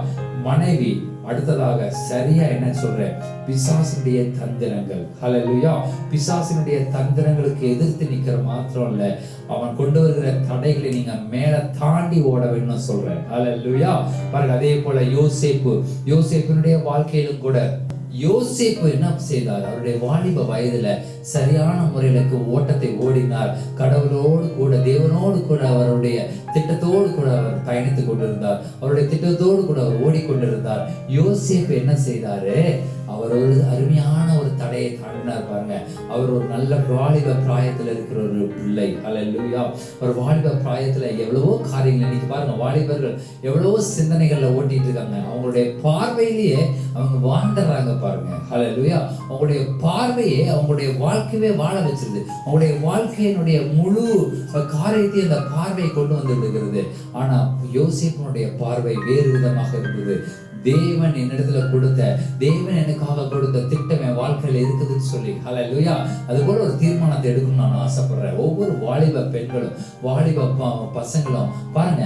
மனைவி அடுத்ததாக சரியா என்ன சொல்றேன், பிசாசினுடைய தந்திரங்கள். ஹல்லேலூயா. பிசாசினுடைய தந்திரங்களுக்கு எதிர்த்து நிக்கிற மாத்திரம் இல்ல, அவன் கொண்டு வருகிற தடைகளை நீங்க மேல தாண்டி ஓட வேண்டும் சொல்றேன். ஹல்லேலூயா. பாருங்க, அதே போல யோசேப்பினுடைய வாழ்க்கையிலும் கூட யோசேப்பு என்ன செய்தார், அவருடைய வாலிப வயதுல சரியான முறையில ஓட்டத்தை ஓடினார். கடவுளோடு கூட, தேவனோடு கூட, அவருடைய திட்டத்தோடு கூட அவர் பயணித்துக் கொண்டிருந்தார். அவருடைய திட்டத்தோடு கூட அவர் ஓடிக்கொண்டிருந்தார். யோசேப்பு என்ன செய்தாரு, அவர் ஒரு அருமையான ஒரு தடையை தாண்டினார். பாருங்க, அவர் ஒரு நல்ல வாலிப பிராயத்துல இருக்கிற ஒரு பிள்ளை. ஹல்லேலூயா. ஒரு வாலிப பிராயத்துல எவ்வளவோ காரியங்கள், இன்னைக்கு பாருங்க வாலிபர்கள் எவ்வளவோ சிந்தனைகள்ல ஓட்டிட்டு இருக்காங்க. அவங்களுடைய பார்வையிலேயே அவங்க வாழ்ந்துடுறாங்க பாருங்க. ஹல்லேலூயா. அவங்களுடைய பார்வையே அவங்களுடைய வாழ்க்கையே வாழ வச்சிருது. அவங்களுடைய வாழ்க்கையினுடைய முழு காரியத்தை அந்த பார்வையை கொண்டு வந்து விடுகிறது. ஆனா யோசேப்பினுடைய பார்வை வேறு விதமாக இருந்தது. தேவன் என்னிடத்துல கொடுத்த, தேவன் எனக்காக கொடுத்த திட்டம் என் வாழ்க்கையில இருக்குதுன்னு சொல்லி, ஹல்லேலூயா, அது போல ஒரு தீர்மானத்தை எடுக்கணும்னு நான் ஆசைப்படுறேன். ஒவ்வொரு வாலிப பெண்களும் வாலிப பசங்களும் பாருங்க,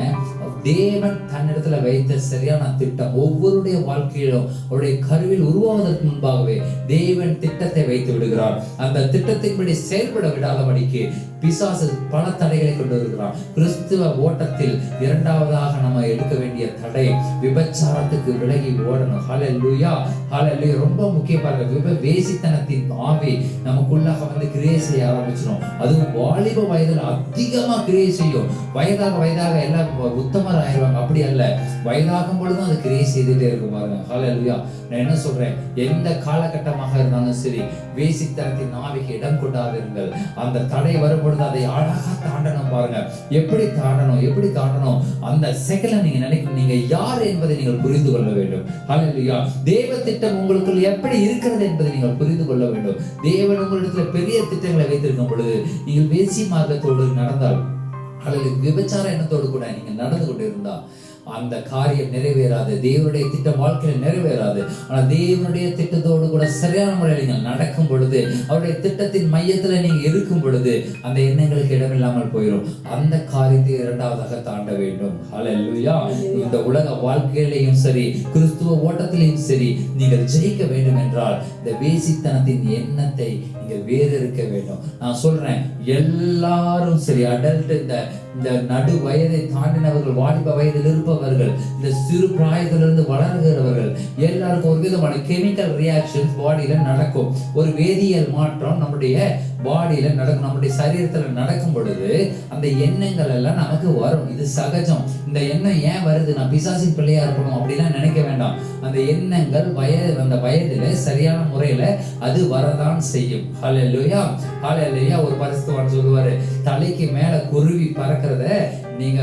தேவன் தன்னிடத்துல வைத்த சரியான திட்டம் ஒவ்வொருடைய வாழ்க்கையிலும் அவருடைய கருவில் உருவாவதற்கு முன்பாகவே தேவன் திட்டத்தை வைத்து விடுகிறார். அந்த திட்டத்தின்படி செயல்பட விடாதபடிக்கு பிசாசு பல தடைகளை கொண்டு வருகிறான். கிறிஸ்துவ ஓட்டத்தில் இரண்டாவதாக நம்ம எடுக்க வேண்டிய தடை, விபச்சாரத்துக்கு விலகி ஓடணும். ஹல்லேலூயா. ஹல்லேலூயா. ரொம்ப முக்கியம் பாருங்க, வேசித்தனத்தின் ஆவி நமக்குள்ளாக வந்து கிரியை செய்ய ஆரம்பிச்சிடும். அதுவும் வாலிப வயதுல அதிகமா கிரியை செய்யும். வயதாக எல்லாம் உத்தமர் ஆயிடுவாங்க. அப்படி அல்ல, வயதாகும் பொழுதும் அது கிரியை செய்துட்டே இருக்கும் பாருங்க. ஹல்லேலூயா. நான் என்ன சொல்றேன், எந்த காலகட்டமாக இருந்தாலும் சரி, வேசித்தனத்தின் ஆவிக்கு இடம் கொண்டாதிருங்கள். அந்த தடை வரும்பொழுது அதை அழகா தாண்டணும் பாருங்க. எப்படி தாண்டணும் அந்த செகண்ட்ல நீங்க நினைக்கணும், நீங்க யார் என்பதை நீங்கள் புரிந்து கொள்ள வேண்டும். ஹல்லேலூயா. தேவ திட்டம் உங்களுக்குள் எப்படி இருக்கிறது என்பதை நீங்கள் புரிந்து கொள்ள வேண்டும். தேவன் உங்களிடத்துல பெரிய திட்டங்களை வைத்திருக்கும் பொழுது நீங்கள் வேசி மார்க்கத்தோடு நடந்தால், அல்லது விபச்சார எண்ணத்தோடு கூட நீங்க நடந்து கொண்டு இருந்தா அந்த காரியம் நிறைவேறாது. தேவனுடைய திட்டம் வாழ்க்கையில நிறைவேறாது. ஆனால் தேவனுடைய திட்டத்தோடு கூட சரியான முறையில் நீங்கள் நடக்கும் பொழுது, அவருடைய திட்டத்தின் மையத்துல நீங்க இருக்கும் பொழுது அந்த எண்ணங்களுக்கு இடமில்லாமல் போயிடும். அந்த காரியத்தை இரண்டாவதாக தாண்ட வேண்டும். ஹல்லேலூயா. இந்த உலக வாழ்க்கையிலையும் சரி, கிறிஸ்துவ ஓட்டத்திலையும் சரி, நீங்கள் ஜெயிக்க வேண்டும் என்றால் இந்த வேசித்தனத்தின் எண்ணத்தை நீங்க வேறு இருக்க வேண்டும். நான் சொல்றேன், எல்லாரும் சரி, அடல்ட், இந்த நடு வயதை தாண்டினவர்கள், வாலிப வயதில் இருப்பவர்கள், இந்த சிறு பிராயத்திலிருந்து வளர்கிறவர்கள், எல்லாருக்கும் ஒரு விதமான கெமிக்கல் ரியாக்ஷன்ஸ் பாடியில நடக்கும். ஒரு வேதியியல் மாற்றம் நம்முடைய பாடியில நடக்கும். நம்முடைய சரீரத்துல நடக்கும் பொழுது அந்த எண்ணங்கள் எல்லாம் நமக்கு வரும். இது சகஜம். இந்த எண்ணம் ஏன் வருது, நான் பிசாசின் பிள்ளையா இருக்கணும் அப்படிலாம் நினைக்க வேண்டாம். அந்த எண்ணங்கள் அந்த வயதில சரியான முறையில அது வரதான் செய்யும். ஹல்லேலூயா. ஹல்லேலூயா. ஒரு பரிசுத்தவான் சொல்லுவாரு, தலைக்கு மேல குருவி பறக்கிறத நீங்க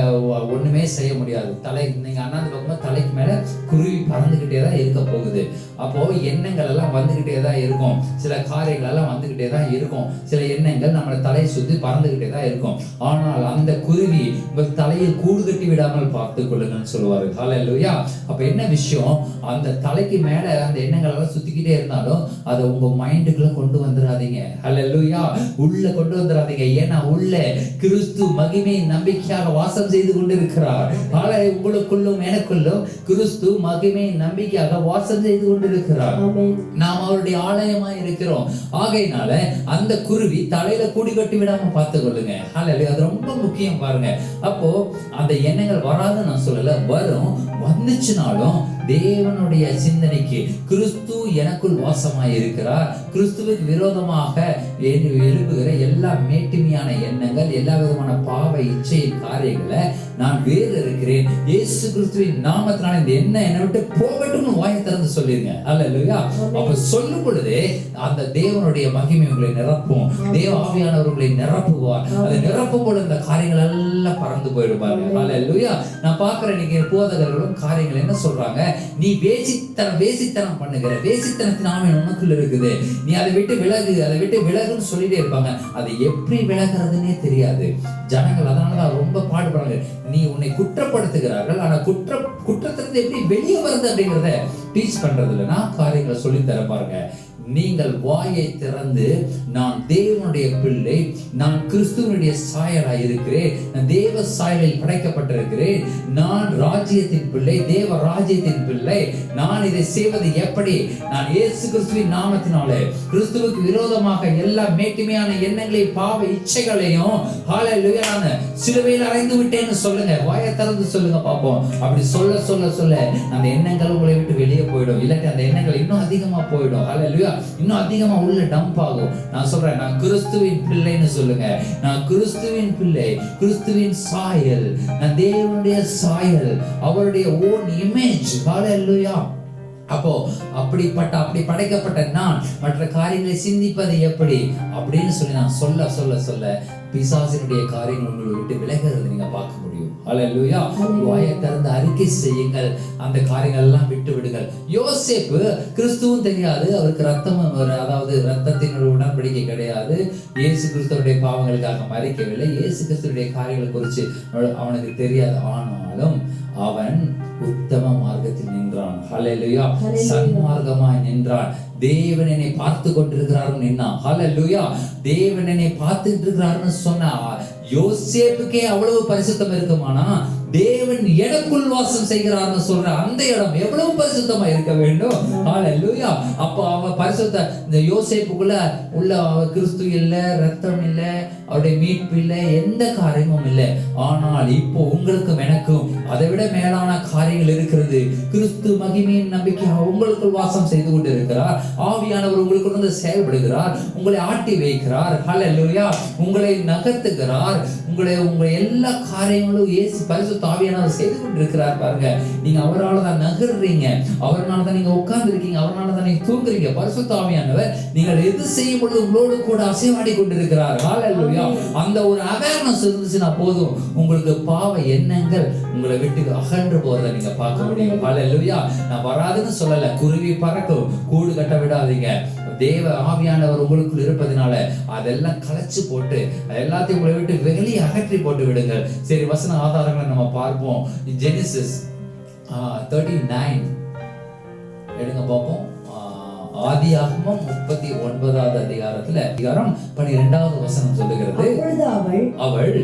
ஒண்ணுமே செய்ய முடியாது. நீங்க அண்ணாந்து பார்க்கும்போது தலைக்கு மேல குருவி பறந்துகிட்டே தான் இருக்க போகுது. அப்போ எண்ணங்கள் எல்லாம் வந்துகிட்டே தான் இருக்கும். சில காரியங்கள் எல்லாம் வந்துகிட்டே தான் இருக்கும். சில எண்ணங்கள் நம்ம தலையை சுத்தி பறந்துகிட்டே தான் இருக்கும். ஆனால் அந்த குருவி உங்கள் தலையில் கூடு கட்டி விடாமல் பார்த்து கொள்ளுங்கன்னு சொல்லுவாரு. ஹல்லேலூயா. அப்ப என்ன விஷயம், அந்த தலைக்கு மேல அந்த எண்ணங்கள் எல்லாம் சுத்திக்கிட்டே இருந்தாலும் அதை உங்க மைண்டுக்குள்ள கொண்டு வந்துடாதீங்க. ஹல்லேலூயா. உள்ள கொண்டு வந்துடாதீங்க. ஏன்னா உள்ள கிறிஸ்து மகிமை நம்பிக்கையாக வாசம் செய்து கொண்டிருக்கிறார். உங்களுக்குள்ளும் எனக்குள்ளும் கிறிஸ்து மகிமை நம்பிக்கையாக வாசம் செய்து கொண்டிருக்கிறார். நாம் அவருடைய ஆலயமா இருக்கிறோம். ஆகையினால அந்த குருவி தலையில கூடி கட்டி விடாம பார்த்து கொள்ளுங்க. அது ரொம்ப முக்கியம் பாருங்க. அப்போ அந்த எண்ணங்கள் வராது நான் சொல்லல, வரும். வந்துச்சுனாலும் தேவனுடைய சிந்தனைக்கு, கிறிஸ்து எனக்குள் வாசமாய் இருக்கிறார், கிறிஸ்துவுக்கு விரோதமாக எழுப்புகிற எல்லா மேட்டுமையான எண்ணங்கள், எல்லா விதமான பாவ இச்சையின் காரியங்களை நான் வேறு இருக்கிறேன். இயேசு கிறிஸ்துவின் நாமத்தினால இந்த எண்ணம் என்னை விட்டு போகட்டும்னு வாயை திறந்து சொல்லிருங்க. அல்லேலூயா. அப்ப சொல்லும் பொழுது அந்த தேவனுடைய மகிமை உங்களை நிரப்பும். தேவ ஆவியானவர்களை நிரப்புவார். அதை நிரப்பும் பொழுது இந்த காரியங்கள் எல்லாம் பறந்து போயிடுவாங்க. அல்லேலூயா. நான் பார்க்கிறேன், நீங்க போதகர்களும் காரியங்கள் என்ன சொல்றாங்க, நீ வேசித்தனம் பண்ணுகிற வேசித்தனத்தின் ஆவி உனக்குள்ள இருக்குது, நீ அதை விட்டு விலகுன்னு சொல்லிட்டே இருப்பாங்க. அதை எப்படி விலகிறதுனே தெரியாது ஜனங்கள். அதனாலதான் ரொம்ப பாடுபடுறாங்க. நீ உன்னை குற்றப்படுத்துகிறார்கள், ஆனா குற்றத்திலிருந்து எப்படி வெளியே வருது அப்படிங்கிறத டீச் பண்றது இல்லைன்னா காரியங்களை சொல்லி தர பாருங்க. நீங்கள் வாயை திறந்து நான் தேவனுடைய பிள்ளை, நான் கிறிஸ்துவனுடைய சாயலாய் இருக்கிறேன், நான் தேவ சாயலில் படைக்கப்பட்டிருக்கிறேன், நான் ராஜ்யத்தின் பிள்ளை, தேவ ராஜ்யத்தின் பிள்ளை, நான் இதை செய்வது எப்படி, நான் இயேசு கிறிஸ்துவின் நாமத்தினாலே கிறிஸ்துவுக்கு விரோதமாக எல்லா மேட்டுமையான எண்ணங்களையும் பாவ இச்சைகளையும் ஹல்லேலூயா நான் சிலுவையில் அறைந்து விட்டேன்னு சொல்லுங்க. வாயை திறந்து சொல்லுங்க பார்ப்போம். அப்படி சொல்ல சொல்ல சொல்ல அந்த எண்ணங்கள் உங்களை விட்டு வெளியே போயிடும். இல்லாட்டி அந்த எண்ணங்கள் இன்னும் அதிகமா போயிடும். ஹல்லேலூயா, இன்னும் அதிகமா உள்ள டம்ப் ஆகும். நான் சொல்றேன், நான் கிறிஸ்துவின் பிள்ளைன்னு சொல்லுங்க. நான் கிறிஸ்துவின் பிள்ளை, கிறிஸ்துவின் சாயல், நான் தேவனுடைய சாயல், அவருடைய ஓன் இமேஜ். ஹல்லேலூயா. அப்போ அப்படி படைக்கப்பட்ட நான் மற்ற காரியங்களை சிந்திப்பது எப்படி அப்படின்னு சொல்லி நான் சொல்ல சொல்ல சொல்ல பிசாசினுடைய காரியங்கள் உங்களை விட்டு விலகிறது நீங்க பார்க்க முடியும். ஹல்லேலூயா. வாயை திறந்து அறிக்கை செய்யுங்கள், அந்த காரியங்கள் எல்லாம் விட்டு விடுங்கள். யோசேப்பு கிறிஸ்துவும் தெரியாது, அவருக்கு ரத்தமும் அதாவது ரத்தத்தினுடைய உடன்படிக்கை கிடையாது, இயேசு கிறிஸ்துவுடைய பாவங்களுக்காக மறிக்கவில்லை, இயேசு கிறிஸ்துவுடைய காரியங்களை குறித்து அவனுக்கு தெரியாது. ஆனாலும் அவன் உத்தம மார்க்கத்தில் நின்றான். ஹல்லேலூயா. சன்மார்க்கமாய் நின்றான். தேவன் என்னை பார்த்து கொண்டிருக்கிறாருன்னு நின்னான். ஹல்லேலூயா. தேவன் என்னை பார்த்துட்டு இருக்கிறாருன்னு சொன்னா யோசேப்புக்கே அவ்வளவு பரிசுத்தம் இருக்குமானா தேவன் எனக்குள் வாசம் செய்கிறார்னு சொல்ற அந்த இடம் எவ்வளவு பரிசுத்தமா இருக்க வேண்டும். ஹல்லேலூயா. அப்போ அவன் பரிசுத்த இந்த யோசேப்புக்குள்ள உள்ள கிறிஸ்து இல்ல, ரத்தம் இல்ல, அவருடைய மீட்பு இல்ல, எந்த காரியமும் இல்லை. ஆனால் இப்போ உங்களுக்கும் எனக்கும் அதை விட மேலான காரியங்கள் இருக்கிறது. கிறிஸ்து மகிமையின் நம்பிக்கை உங்களுக்குள் வாசம் செய்து கொண்டு இருக்கிறார். ஆவியானவர் உங்களுக்கு வந்து செயல்படுகிறார், உங்களை ஆட்டி வைக்கிறார். ஹல்லேலூயா. உங்களை நகர்த்துகிறார். உங்க எல்லா காரியங்களும் இயேசு பரிசுத்த ஆவியானவர் செய்து கொண்டிருக்கிறார். பாருங்க, நீங்க அவரால் தான் நகர்றீங்க, அவரால் தான் நீங்க உட்கார்ந்து இருக்கீங்க, அவரால் தான் நீங்க தூங்குறீங்க. பரிசுத்த ஆவியானவர் நீங்கள் எது செய்யும் பொழுது உங்களோடு கூட அசைவாடி கொண்டிருக்கிறார். ஹல்லேலூயா. அந்த ஒரு அவேர்னஸ் இருந்துச்சுன்னா போதும், உங்களுக்கு பாவ எண்ணங்கள் உங்களை விட்டு அகன்று போறதை நீங்க பார்க்க முடியும். ஹல்லேலூயா. நான் வராதுன்னு சொல்லல, குருவி பறக்கும், கூடு கட்ட விடாதீங்க. தேவ ஆவியானவர் உங்களுக்குள் இருப்பதனால அதெல்லாம் கலைச்சு போட்டு எல்லாத்தையும் உங்களை விட்டு வெளியே அகற்றி போட்டு விடுங்கள். சரி, வசன ஆதாரங்களை நம்ம பார்ப்போம். ஜெனிசிஸ் 39 எடுங்க பார்ப்போம். ஆதியாகமம் 39வது அதிகாரம் 12வது வசனம் சொல்லுகிறது, அவள்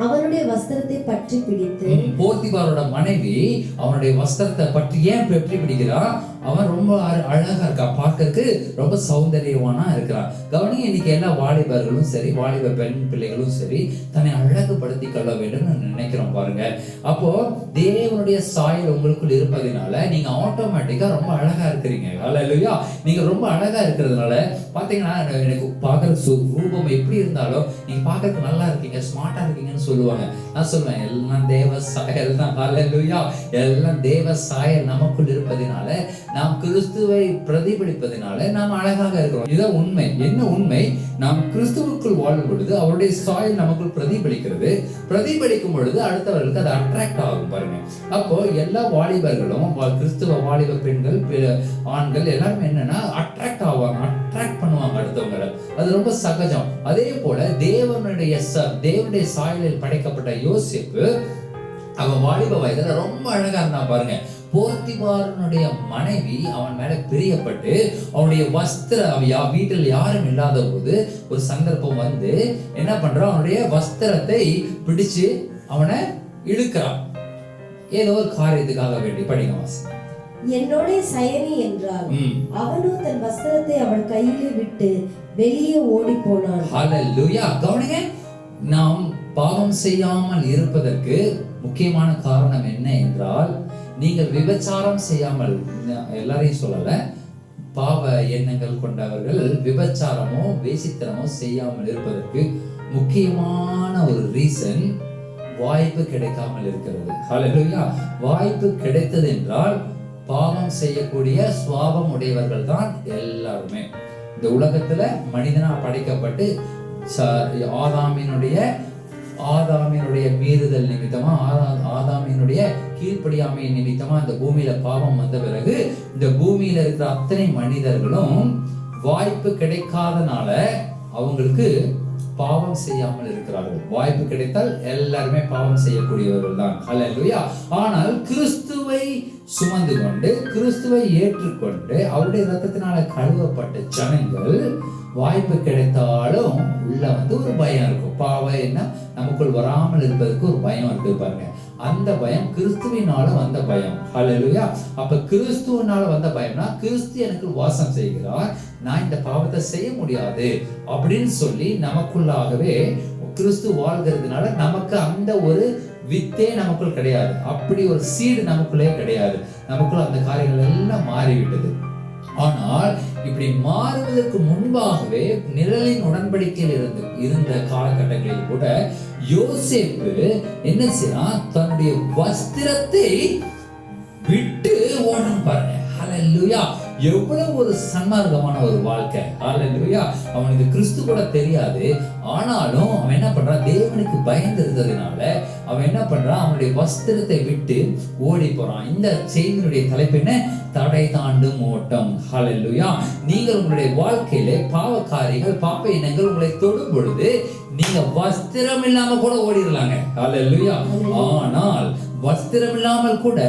அவனுடைய வஸ்திரத்தை பற்றி பிடித்து, போத்திபாரோட மனைவி அவனுடைய வஸ்திரத்தை பற்றி ஏன் பற்றி பிடிக்கிறான்? அவன் ரொம்ப அழகா இருக்கா, பார்க்கறதுக்கு ரொம்ப சௌந்தரியவானா இருக்கிறான். கவனி, இன்னைக்கு எல்லா வாலிபர்களும் சரி, வாலிப பெண் பிள்ளைகளும் சரி, தன்னை அழகுபடுத்தி கொள்ள வேண்டும் நினைக்கிறோம். பாருங்க, அப்போ தேவனுடைய சாயல் உங்களுக்குள் இருப்பதனால நீங்க ஆட்டோமேட்டிக்கா ரொம்ப அழகா இருக்கிறீங்க. ஹல்லேலூயா. நீங்க ரொம்ப அழகா இருக்கிறதுனால பாத்தீங்கன்னா, எனக்கு பார்க்கறதுக்கு ரூபம் எப்படி இருந்தாலும் நீங்க பார்க்கறதுக்கு நல்லா இருக்கீங்க, ஸ்மார்ட்டா இருக்கீங்கன்னு சொல்லுவாங்க. நான் சொல்லுவேன், எல்லாம் தேவ சாயல் தான். ஹல்லேலூயா. எல்லாம் தேவ சாயல் நமக்குள் இருப்பதனால, நாம் கிறிஸ்துவை பிரதிபலிப்பதனால நாம் அழகாக இருக்கிறோம். இதுதான் உண்மை. என்ன உண்மை? நாம் கிறிஸ்துவுக்குள் வாழும் பொழுது அவருடைய சாயல் நமக்குள் பிரதிபலிக்கிறது. பிரதிபலிக்கும் பொழுது அடுத்தவர்களுக்கு அது அட்ராக்ட் ஆகும். பாருங்க, அப்போ எல்லா வாலிபர்களும், கிறிஸ்துவ வாலிப பெண்கள், ஆண்கள் எல்லாரும் என்னன்னா அட்ராக்ட் ஆவாங்க, அட்ராக்ட் பண்ணுவாங்க அடுத்தவங்களை. அது ரொம்ப சகஜம். அதே போல தேவனுடைய சாயலில் படைக்கப்பட்ட யோசேப்பு அவன் வாலிப வயதுல ரொம்ப அழகா இருந்தான். பாருங்க, போத்திபாரனுடைய மனைவி அவன் மேல பிரியப்பட்டு அவனுடைய வீட்டில் யாரும் இல்லாத போது ஒரு சந்தர்ப்பம் வந்து என்ன பண்றான், அவனுடைய வஸ்திரத்தை பிடிச்சு அவனை இழுக்கிறான். ஏதோ ஒரு காரியத்துக்காக வேண்டி. படிங்க வாசம். என்னோட சயனி என்றால் அவனோ தன் வஸ்திரத்தை அவள் கையிலே விட்டு வெளியே ஓடி போனான். ஹல்லேலூயா. கவனிங்க, நாம் பாவம் செய்யாமல் இருப்பதற்கு முக்கியமான காரணம் என்ன என்றால், நீங்கள் விபச்சாரம் செய்யாமல், எல்லாரையும் சொல்லல, பாவ எண்ணங்கள் கொண்டவர்கள் விபச்சாரமோ வேசித்தனமோ செய்யாமல் இருப்பதற்கு முக்கியமான ஒரு ரீசன் வாய்ப்பு கிடைக்காமல் இருக்கிறது. ஹல்லேலூயா. வாய்ப்பு கிடைத்தது என்றால் பாவம் செய்யக்கூடிய சுவாபம் உடையவர்கள் தான் எல்லாருமே. இந்த உலகத்துல மனிதனா படைக்கப்பட்டு ஆதாமினுடைய ஆதாமினுடைய மீறுதல் நிமித்தமா, ஆதாமினுடைய கீழ்ப்படியாமை நிமித்தமா இந்த பூமியில பாவம் வந்த பிறகு இந்த பூமியில இருக்கிற அத்தனை மனிதர்களும் வாய்ப்பு கிடைக்காதனால அவங்களுக்கு பாவம் செய்யாமல் இருக்கிறார்கள். வாய்ப்பு கிடைத்தால் எல்லாருமே பாவம் செய்யக்கூடியவர்கள் தான். ஹல்லேலூயா. ஆனால் கிறிஸ்துவை சுமந்து கொண்டு, கிறிஸ்துவை ஏற்றுக்கொண்டு, அவருடைய இரத்தத்தினால கழுவப்பட்ட ஜனங்கள் வாய்ப்பு கிடைத்தாலும் உள்ள ஒரு பயம் இருக்கும். பாவம் என்ன நமக்குள் வராமல் இருப்பதற்கு ஒரு பயம் இருக்கு பாருங்க. அந்த பயம் கிறிஸ்துவினால வந்த பயம். ஹல்லேலூயா. அப்ப கிறிஸ்துவினால வந்த பயம்னா, கிறிஸ்து எனக்கு வாசம் செய்கிறார், நான் இந்த பாவத்தை செய்ய முடியாது அப்படின்னு சொல்லி நமக்குள்ளாகவே கிறிஸ்து வாழ்கிறதுனால நமக்கு அந்த ஒரு வித்தே நமக்குள் கிடையாது. அப்படி ஒரு சீடு நமக்குள்ளே கிடையாது. நமக்குள்ள அந்த காரியங்கள் எல்லாம் மாறிவிட்டது. ஆனால் இப்படி மாறுவதற்கு முன்பாகவே நிழலின் உடன்படிக்கையில் இருந்த காலகட்டங்களில் கூட யோசேப்பு என்ன செய்யறான்? தன்னுடைய வஸ்திரத்தை விட்டு ஓடணும் பாருங்க. ஹல்லேலூயா. எவ்வளவு ஒரு சன்மார்க்கமான ஒரு வாழ்க்கை. ஹல்லேலூயா. அவனுக்கு கிறிஸ்து கூட தெரியாது. ஆனாலும் அவன் என்ன பண்றான்? தேவனுக்கு பயந்து இருந்ததுனால அவன் என்ன பண்றான்? அவனுடைய வஸ்திரத்தை விட்டு ஓடி போறான். இந்த செய்தியினுடைய தலைப்பு என்ன? தடை தாண்டும் ஓட்டம். ஹல்லேலூயா. நீங்கள் உங்களுடைய வாழ்க்கையிலே பாவ காரியங்கள், பாவ இனங்கள் உங்களை தொடும் பொழுது நீங்க வஸ்திரம் இல்லாம கூட ஓடிடலாங்க. ஹல்லேலூயா. ஆனால் வஸ்திரம் இல்லாமல் கூட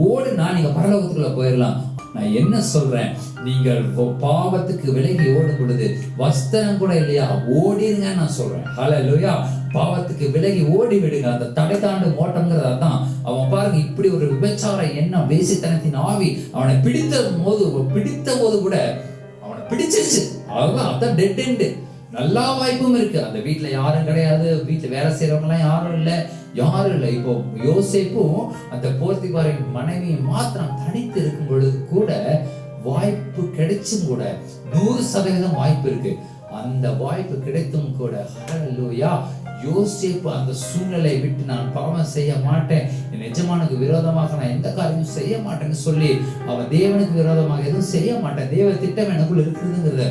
ஓடுனா நீங்க பரலோகத்துக்குள்ள போயிடலாம். நான் என்ன சொல்றேன்? நீங்கள் பாவத்துக்கு விலகி ஓடும் பொழுது வஸ்திரம் கூட இல்லையா, ஓடிருங்க நான் சொல்றேன். ஹல்லேலூயா. பாவத்துக்கு விலகி ஓடி விடுங்க. அந்த தடை தாண்டும் ஓட்டம்ங்கிறது அதான். அவன் பாருங்க, இப்படி ஒரு விபச்சார எண்ணம், வேசித்தனத்தின் ஆவி அவனை பிடித்த போது கூட அவனை பிடிச்சிருச்சு. அதான் டெட் எண்டு. நல்லா வாய்ப்பும் இருக்கு. அந்த வீட்டுல யாரும் கிடையாது, வீட்டுல வேலை செய்யறவங்க எல்லாம் யாரும் இல்லை. இப்போ யோசேப்பும் அந்த போர்த்திபாரின் மனைவி மாத்திரம் தனித்து இருக்கும் பொழுது கூட வாய்ப்பு கிடைச்சும் கூட 100% வாய்ப்பு இருக்கு. அந்த வாய்ப்பு கிடைத்தும் கூட ஹல்லேலூயா, யோசேப்பு அந்த சூழ்நிலை விட்டு நான் பாவம் செய்ய மாட்டேன், என் எஜமானுக்கு விரோதமாக நான் எந்த காரியமும் செய்ய மாட்டேன்னு சொல்லி அவன் தேவனுக்கு விரோதமாக எதுவும் செய்ய மாட்டேன், தேவ திட்டம் எனக்குள்ள இருக்குதுங்கிறத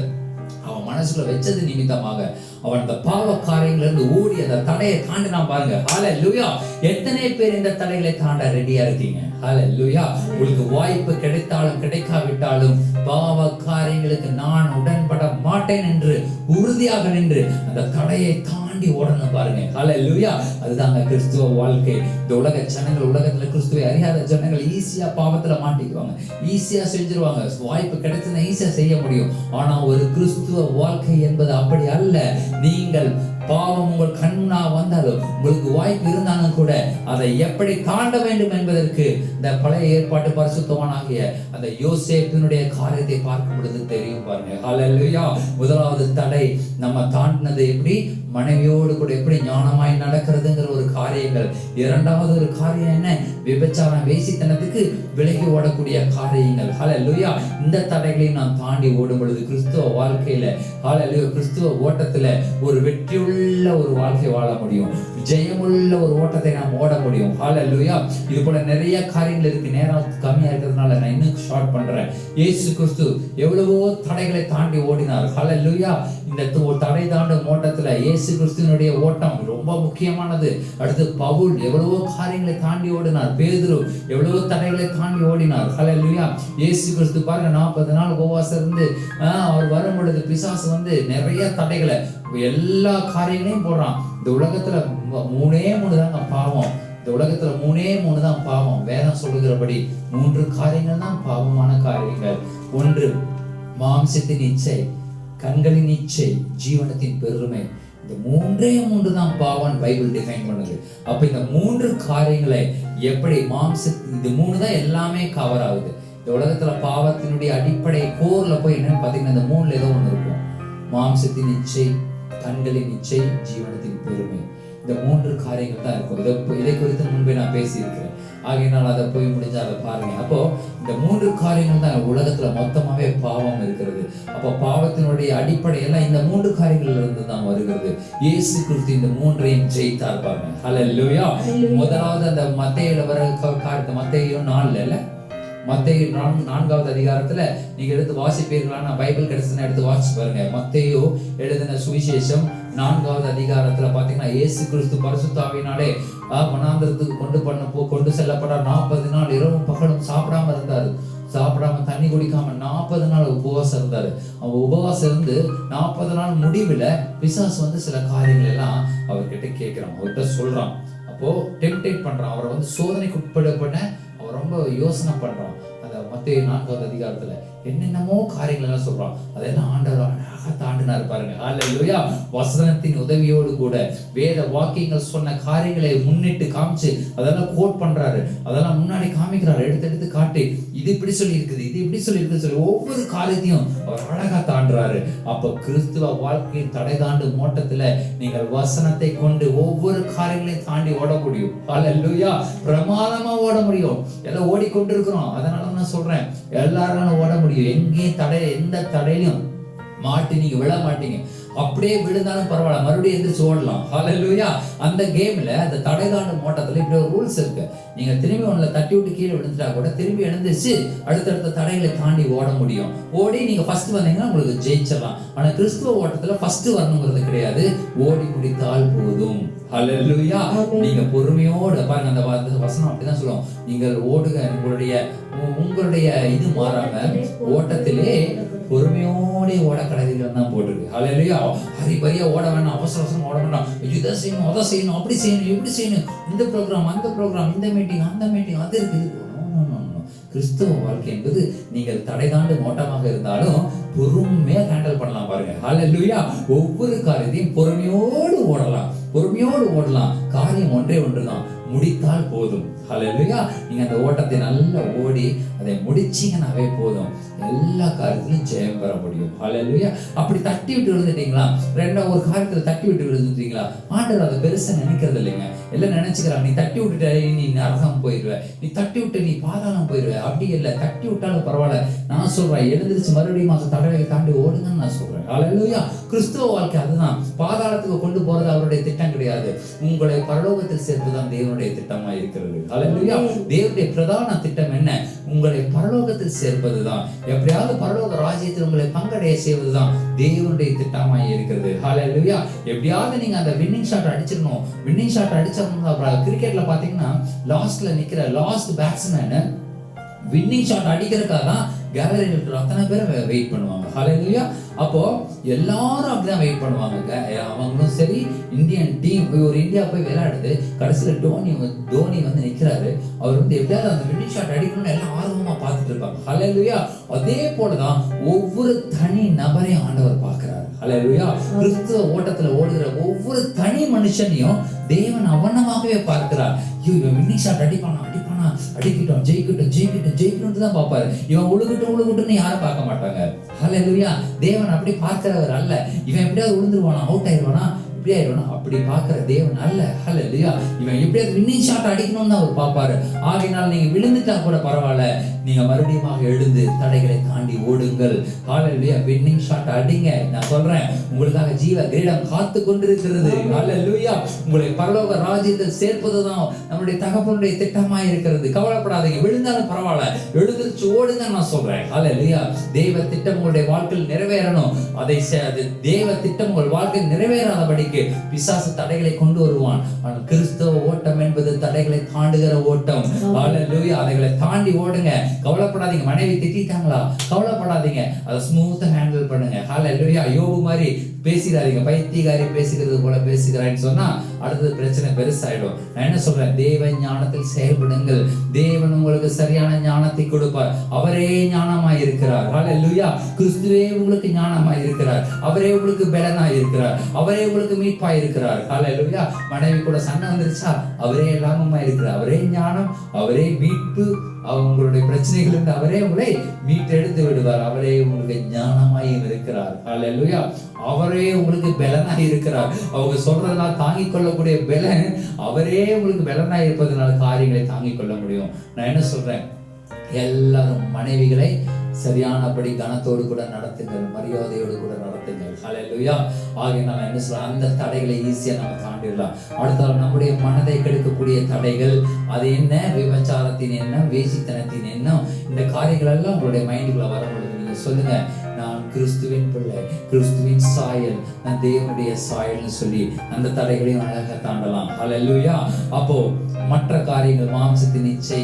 அவன் மனசுல வச்சது நிமித்தமாக அவன் அந்த பாவ காரியங்கள்ல இருந்து ஓடி அந்த தடையை தாண்டினா பாருங்க. ஹல்லேலூயா. எத்தனை பேர் இந்த தடைகளை தாண்ட ரெடியா இருக்கீங்க? ஹல்லேலூயா. உங்களுக்கு வாய்ப்பு கிடைத்தாலும் கிடைக்காவிட்டாலும் பாவ காரியங்களுக்கு நான் உடன்பட மாட்டேன் என்று உறுதியாக நின்று அந்த தடையை தாண்டி ஓடணும் பாருங்க. ஹல்லேலூயா. அதுதாங்க கிறிஸ்துவ வாழ்க்கை. இந்த உலக ஜனங்கள், உலகத்துல கிறிஸ்துவை அறியாத ஜனங்கள் ஈஸியா பாவத்துல மாட்டிக்குவாங்க, ஈஸியா செஞ்சிருவாங்க. வாய்ப்பு கிடைச்சுன்னா ஈஸியா செய்ய முடியும். ஆனா ஒரு கிறிஸ்துவ வாழ்க்கை என்பது அப்படி அல்ல. நீங்கள் பாவம் உங்கள் கண்ணா வந்தாலும் உங்களுக்கு வாய்ப்பு இருந்தாலும் கூட அதை எப்படி தாண்ட வேண்டும் என்பதற்கு இந்த பழைய ஏற்பாட்டு பரிசுத்தவானாகிய அந்த யோசேப்பினுடைய காரியத்தை பார்க்கும் பொழுது தெரியும் பாருங்க. ஹல்லேலூயா. முதலாவது தடை நம்ம தாண்டினது எப்படி? மனைவியோடு கூட எப்படி ஞானமாய் நடக்கிறதுங்கிற ஒரு காரியங்கள். இரண்டாவது ஒரு காரியம் என்ன? விபச்சாரம், வேசித்தனத்துக்கு விலகி ஓடக்கூடிய காரியங்கள். ஹல்லேலூயா. இந்த தடைகளை நாம் தாண்டி ஓடும் பொழுது கிறிஸ்துவ வாழ்க்கையில, ஹல்லேலூயா, கிறிஸ்துவ ஓட்டத்துல ஒரு வெற்றியுள்ள ஒரு வாழ்க்கை வாழ முடியும், ஜெயமுள்ள ஒரு ஓட்டத்தை நாம் ஓட முடியும். ஹல்லேலூயா. இது போல நிறைய காரியங்கள் இருக்கு. நேரம் கம்மியா இருக்கிறதுனால நான் இன்னும் ஷார்ட் பண்றேன். இயேசு கிறிஸ்து எவ்வளவோ தடைகளை தாண்டி ஓடினார். ஹல்லேலூயா. இந்த தடை தாண்டும் ஓட்டத்துல இயேசு கிறிஸ்துவினுடைய ஓட்டம் ரொம்ப முக்கியமானது. அடுத்து பவுல் எவ்வளவோ காரியங்களை தாண்டி ஓடினார். பேதுரு எவ்வளவோ தடைகளை தாண்டி ஓடினார். ஹல்லேலூயா. இயேசு கிறிஸ்து பாருங்க, 40 நாள் உபவாசம் இருந்து அவர் வரும் பொழுது பிசாசு நிறைய தடைகளை, எல்லா காரியங்களையும் போடுறான். இந்த உலகத்துல 3 தாங்க பாவம். இந்த உலகத்துல 3 தான் பாவம். வேதம் சொல்லுகிறபடி 3 காரியங்கள் தான் பாவமான காரியங்கள். 1 மாம்சத்தின் இச்சை, கண்களின் இச்சை, ஜீவனத்தின் பெருமை. இந்த 3 தான் பாவம் பைபிள் டிஃபைன் பண்ணுது. அப்ப இந்த 3 காரியங்களை எப்படி இந்த 3 தான் எல்லாமே கவர் ஆகுது. இந்த உலகத்துல பாவத்தினுடைய அடிப்படை கோர்ல போய் என்னன்னு பாத்தீங்கன்னா இந்த 3ல ஏதோ ஒண்ணு இருக்கும். மாம்சத்தின் இச்சை, கண்களின் இச்சை, ஜீவனத்தின் பெருமை. இந்த 3 காரியங்கள் தான் இருக்கும். இதை குறித்து முன்பே நான் பேசியிருக்கிறேன். ஆகையினால் அதை போய் முடிஞ்சா அதை பாருங்க. அப்போ இந்த 3 காரியங்கள் தான் உலகத்துல மொத்தமாவே பாவம் இருக்கிறது. அப்போ பாவத்தினுடைய அடிப்படையெல்லாம் இந்த 3 காரியங்கள்ல இருந்து தான் வருகிறது. இயேசு கிறிஸ்து இந்த 3ஐயும் ஜெயித்தார் பாருங்க. ஹல்லேலூயா. முதலாவது அந்த மத்தேயுல வர காரியத்தை, மத்தேயு 4 இல்ல, மத்தேயு 4வது அதிகாரத்துல நீங்க எடுத்து வாசிப்பீர்களா? நான் பைபிள் கிடைச்சதுன்னா எடுத்து வாசிச்சு பாருங்க. மத்தேயு எழுதின சுவிசேஷம் 4வது அதிகாரத்துல பாத்தீங்கன்னா இயேசு கிறிஸ்து பரிசுத்த ஆவியினாலே வனாந்திரத்துக்கு கொண்டு செல்லப்பட 40 நாள் இரவும் பகலும் சாப்பிடாம இருந்தாரு. சாப்பிடாம தண்ணி குடிக்காம 40 நாள் உபவாசம் இருந்தாரு. அவன் உபவாசம் இருந்து 40 நாள் முடிவுல பிசாசு வந்து சில காரியங்கள் எல்லாம் அவர்கிட்ட கேட்கிறான், அவர்கிட்ட சொல்றான். அப்போ டெம்ப்டேட் பண்றான், அவரை வந்து சோதனைக்கு உட்பட அவர் ரொம்ப யோசனை பண்றான். அந்த மத்தேயு 4வது அதிகாரத்துல என்னென்னமோ காரியங்கள் எல்லாம் சொல்றான். அதெல்லாம் ஆண்டவர் அழகா தாண்டினார் பாருங்க. ஹல்லேலூயா. வசனத்தின் உதவியோடு கூட வேத வாக்கியங்கள் சொன்ன காரியங்களை முன்னிட்டு காமிச்சு அதெல்லாம் கோட் பண்றாரு, அதெல்லாம் முன்னாடி காமிக்கிறாரு, எடுத்து காட்டி இது இப்படி சொல்லி இருக்குது, இது இப்படி சொல்லி இருக்குது சொல்லி ஒவ்வொரு காரியத்தையும் அவர் அழகா தாண்டுறாரு. அப்ப கிறிஸ்துவ வாழ்க்கையின் தடை தாண்டும் ஓட்டத்துல நீங்கள் வசனத்தை கொண்டு ஒவ்வொரு காரியங்களையும் தாண்டி ஓட முடியும். ஹல்லேலூயா. பிரமாதமா ஓட முடியும். எல்லாம் ஓடிக்கொண்டிருக்கிறோம். அதனால நான் சொல்றேன், எல்லாரும் ஓட முடியும். எங்கேயும் தடை, எந்த தடையிலும் மாட்டி நீங்க விழ மாட்டீங்க. அப்படியே விழுந்தாலும் பரவாயில்ல, மறுபடியும் எந்திரிச்சு ஓடலாம். ஹல்லேலூயா. அந்த கேம்ல அந்த தடை தாண்டும் ஓட்டத்துல இப்படி ஒரு ரூல்ஸ் இருக்கு. நீங்க திரும்பி ஒண்ணுல தட்டி விட்டு கீழே விழுந்துட்டா கூட திரும்பி எழுந்திருச்சு அடுத்தடுத்த தடைகளை தாண்டி ஓட முடியும். ஓடி நீங்க ஃபர்ஸ்ட் வந்தீங்கன்னா உங்களுக்கு ஜெயிச்சிடலாம். ஆனா கிறிஸ்துவ ஓட்டத்துல ஃபர்ஸ்ட் வரணுங்கிறது கிடையாது, ஓடி முடித்தால் போதும். ஹல்லேலூயா. நீங்க பொறுமையோடு பாருங்க, அந்த வசனம் அப்படிதான் சொல்லுவோம். நீங்கள் ஓடுக, உங்களுடைய இது மாறாம ஓட்டத்திலே பொறுமையோட ஓட கடவுள் தான் போட்டிருக்கு. ஹல்லேலூயா. ஹரிபரியா ஓட வேண்டாம், அவசரம் ஓட வேண்டாம், இதை செய்யணும் அதை செய்யணும் அப்படி செய்யணும் இப்படி செய்யணும், இந்த ப்ரோக்ராம் அந்த ப்ரோக்ராம், இந்த மீட்டிங் அந்த மீட்டிங், அது இருக்குது. கிறிஸ்துவ வாழ்க்கை என்பது நீங்கள் தடை தாண்டு ஓட்டமாக இருந்தாலும் பொறுமையா ஹேண்டில் பண்ணலாம் பாருங்க. ஹல்லேலூயா. ஒவ்வொரு காரியத்தையும் பொறுமையோடு ஓடலாம், பொறுமையோடு ஓடலாம். காரியம் ஒன்றே ஒன்றுதான், முடித்தால் போதும். ஹல்லேலூயா. நீங்க அந்த ஓட்டத்தை நல்லா ஓடி அதை முடிச்சீங்கன்னாவே போதும், எல்லா காரியத்திலும் ஜெயம் பெற முடியும். ஹல்லேலூயா. அப்படி தட்டி விட்டு விழுந்துட்டீங்களா, ஒரு காரியத்துல தட்டி விட்டு விழுந்துட்டீங்களா, ஆண்டவர் அதை பெருசா நினைக்கிறது இல்லைங்க. எல்லாம் நினைச்சுக்கிறாங்க, நீ தட்டி விட்டுட்ட நீ நரகம் போயிடுவ, நீ தட்டி விட்டு நீ பாதாளம் போயிடுவ. அப்படி இல்லை, தட்டி விட்டாலும் பரவாயில்ல. நான் சொல்றேன், எழுந்திருச்சு மறுபடியும் தடவை தாண்டி ஓடுங்கன்னு நான் சொல்றேன். ஹல்லேலூயா. கிறிஸ்துவ வாழ்க்கை அதுதான். பாதாளத்துக்கு கொண்டு போறது அவருடைய திட்டம் கிடையாது, உங்களை பரலோகத்தில் சேர்த்துதான் தேவனுடைய திட்டமா இருக்கிறது. ஹல்லேலூயா. தேவனுடைய பிரதான திட்டம் என்ன? உங்களை பரலோகத்தில் சேர்ப்பதுதான். எப்படியாவது பரலோக ராஜ்யத்தில் உங்களை பங்கடைய செய்வதுதான் தேவனுடைய திட்டமாய் இருக்கிறது. ஹல்லேலூயா. எப்படியாவது நீங்க அந்த வின்னிங் ஷாட் அடிச்சிடணும். வின்னிங் ஷாட் அடிச்சோம்னா கிரிக்கெட்ல பாத்தீங்கன்னா லாஸ்ட்ல நிக்கிற லாஸ்ட் பேட்ஸ்மேன் வின்னிங் ஷாட் அடிக்கிறதுக்காக தான் கேலரியில் இருக்கிற அத்தனை பேரை வெயிட் பண்ணுவாங்க. ஹல்லேலூயா. அப்போ எல்லாரும் அப்படிதான் வெயிட் பண்ணுவாங்க. அவங்களும் சரி, இந்தியன் டீம் ஒரு இந்தியா போய் விளையாடுது, கடைசியில தோனி வந்து நிக்கிறாரு. அவர் வந்து எப்படியாவது அந்த வின்னிங் ஷாட் அடிக்கணும்னு எல்லாம் ஆர்வமா பார்த்துட்டு இருப்பாங்க. ஹல்லேலூயா. அதே போலதான் ஒவ்வொரு தனி நபரையும் ஆண்டவர் பார்க்கிறாரு. ஹல்லேலூயா. கிறிஸ்துவ ஓட்டத்துல ஓடுகிற ஒவ்வொரு தனி மனுஷனையும் தேவன் அவனமாகவே பார்க்கிறார். இவன் வின்னிங் ஷாட் அடிப்பானா அடிக்கட்டும், ஜெயிக்கட்டும் தான் பார்ப்பாரு. இவன் உழுகட்டும்னு யாரும் பார்க்க மாட்டாங்க. ஹல்லேலூயா. தேவன் அப்படி பார்க்கிறவர் அல்ல. இவன் எப்படியாவது விழுந்துருவானா, அவுட் ஆயிடுவானா, இப்படி ஆயிடுவானா, அப்படி பார்க்கிற தேவன் அல்ல. ஹல்லேலூயா. இவன் எப்படியாவது வின்னிங் ஷாட் அடிக்கணும்னு அவர் பார்ப்பாரு. ஆகையினால் நீங்க விழுந்துட்டா கூட பரவாயில்ல, நீங்க மறுபடியும் எழுந்து தடைகளை தாண்டி ஓடுங்கள். ஹல்லேலூயா. வின்னிங் ஷாட் அடிங்க. நான் சொல்றேன், உங்களுக்காக ஜீவ கிரீடம் காத்து கொண்டிருக்கிறது. ஹல்லேலூயா. உங்களை பரலோக ராஜ்யத்தில் சேர்ப்பதுதான் நம்முடைய தகப்பனுடைய திட்டமாய் இருக்கிறது. கவலைப்படாதீங்க, விழுந்தாலும் பரவாயில்ல, எழுந்திருச்சு ஓடுங்க நான் சொல்றேன். ஹல்லேலூயா. தேவ திட்டம் உங்களுடைய வாழ்க்கையில் நிறைவேறணும். அதை தேவ திட்டம் உங்கள் வாழ்க்கையில் நிறைவேறாதபடிக்கு பிசாசு தடைகளை கொண்டு வருவான். ஆனால் கிறிஸ்தவ ஓட்டம் என்பது தடைகளை தாண்டுகிற ஓட்டம். ஹல்லேலூயா. அதைகளை தாண்டி ஓடுங்க. கவலைப்படாதீங்க. மனைவி திட்டாங்களா, கவலைப்படாதீங்க, அதை ஸ்மூத்தா ஹேண்டில் பண்ணுங்க. ஹல்லேலூயா. யோபு மாதிரி பேசிடாதீங்க. பைத்தியக்காரி பேசுகிறது போல பேசுகிறான்னு சொன்னா அடுத்தது பிரச்சனை பெருசாயிடும். நான் என்ன சொல்றேன், தேவ ஞானத்தில் செயல்படுங்கள். தேவன் உங்களுக்கு சரியான ஞானத்தை கொடுப்பார். அவரே ஞானமாய் இருக்கிறார். ஹல்லேலூயா. கிறிஸ்துவே உங்களுக்கு ஞானமாய் இருக்கிறார். அவரே உங்களுக்கு பலனாய் இருக்கிறார். அவரே உங்களுக்கு மீட்பாய் இருக்கிறார். ஹல்லேலூயா. மனைவி கூட சண்டை வந்துருச்சா, அவரே எல்லாமுமாய் இருக்கிறார். அவரே ஞானம், அவரே மீட்பு. அவங்களுடைய பிரச்சனைகள் அவரே உங்களை மீட்டெடுத்து விடுவார். அவரே உங்களுக்கு ஞானமாயும் இருக்கிறார். ஹல்லேலூயா. அவரே உங்களுக்கு பலனாய் இருக்கிறார். அவங்க சொல்றதெல்லாம் தாங்கிக் கொள்ளக்கூடிய பலன் அவரே உங்களுக்கு பலனாய் இருப்பதனால காரியங்களை தாங்கிக் கொள்ள முடியும். நான் என்ன சொல்றேன், எல்லாரும் மனைவிகளை சரியானபடி கனத்தோடு கூட நடத்துங்கள், மரியாதையோடு கூட நடத்துங்கள். ஹல்லேலூயா. ஆகையினால் என்ன சொல்றேன், அந்த தடைகளை ஈஸியா நம்ம தாண்டிடலாம். அடுத்தாலும் நம்முடைய மனதை கெடுக்கக்கூடிய தடைகள், அது என்ன, விபச்சாரத்தின் எண்ணம், வேசித்தனத்தின் எண்ணம், இந்த காரியங்கள் எல்லாம் உங்களுடைய மைண்டுக்குள்ள வர முடியும். நீங்க சொல்லுங்க, நான் கிறிஸ்துவின் பிள்ளை, கிறிஸ்துவின் சாயல், நான் தேவனுடைய சாயல்னு சொல்லி அந்த தடைகளையும் அழகா தாண்டலாம். ஹல்லேலூயா. அப்போ மற்ற காரியங்கள், மாம்சத்தின் இச்சை,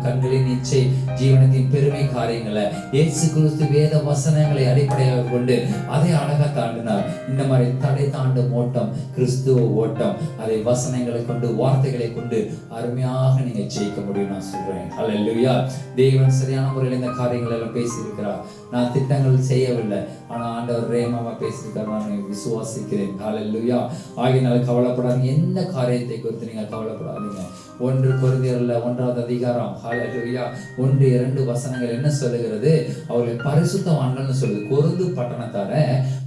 கண்களின் இச்சை, ஜீவனத்தின் பெருமை காரியங்களை இயேசு கிறிஸ்து வேத வசனங்களை அடிப்படையாக கொண்டு அதை அழகா தாண்டினார். இந்த மாதிரி தடை தாண்டும் ஓட்டம் கிறிஸ்துவ ஓட்டம். அதை வசனங்களை கொண்டு, வார்த்தைகளை கொண்டு அருமையாக நீங்க ஜெயிக்க முடியும் நான் சொல்றேன். ஹல்லேலூயா. தேவன் சரியான முறையில் இந்த காரியங்கள் எல்லாம் பேசியிருக்கிறார். நான் திட்டங்கள் செய்யவில்லை, ஆனா ஆண்டவர் ரேமாவா பேசியிருக்கார், நான் விசுவாசிக்கிறேன். ஹல்லேலூயா. ஆகையினால கவலைப்படாதீங்க, எந்த காரியத்தை குறித்து நீங்க கவலைப்படாதீங்க. 1 கொரிந்தியர்ல 1வது அதிகாரம் ஹல்லேலூயா 1-2 வசனங்கள் என்ன சொல்லுகிறது? அவர்களை பரிசுத்தவான்கள்னு சொல்லுது. கொரிந்து பட்டணத்தார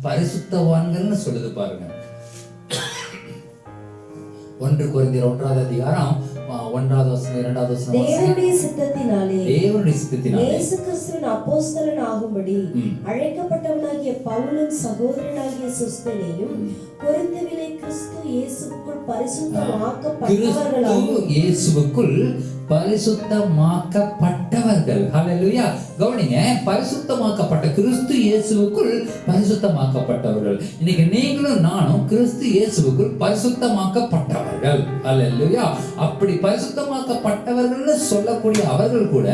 பரிசுத்தவான்கள்னு சொல்லுது பாருங்க. 1 கொரிந்தியர் 1வது அதிகாரம் 1வது வசனம் 2வது வசனம். தேவனுடைய சித்தத்தினாலே இயேசு கிறிஸ்துவின் அப்போஸ்தலன் ஆகும்படி அழைக்கப்பட்டவனாகிய பவுலும் சகோதரனாகிய சொஸ்தெனேயும் கொரிந்துவிலே கிறிஸ்து இயேசுவுக்குள் பரிசுத்தமாக்கப்பட்டவர்கள். ஹல்லேலூயா. கவனிங்க, பரிசுத்தமாக்கப்பட்ட கிறிஸ்து இயேசுவுக்குள் பரிசுத்தமாக்கப்பட்டவர்கள். இன்னைக்கு நீங்களும் நானும் கிறிஸ்து இயேசுவுக்குள் பரிசுத்தமாக்கப்பட்டவர்கள். ஹல்லேலூயா. அப்படி பரிசுத்தமாக்கப்பட்டவர்கள் சொல்லக்கூடிய அவர்கள் கூட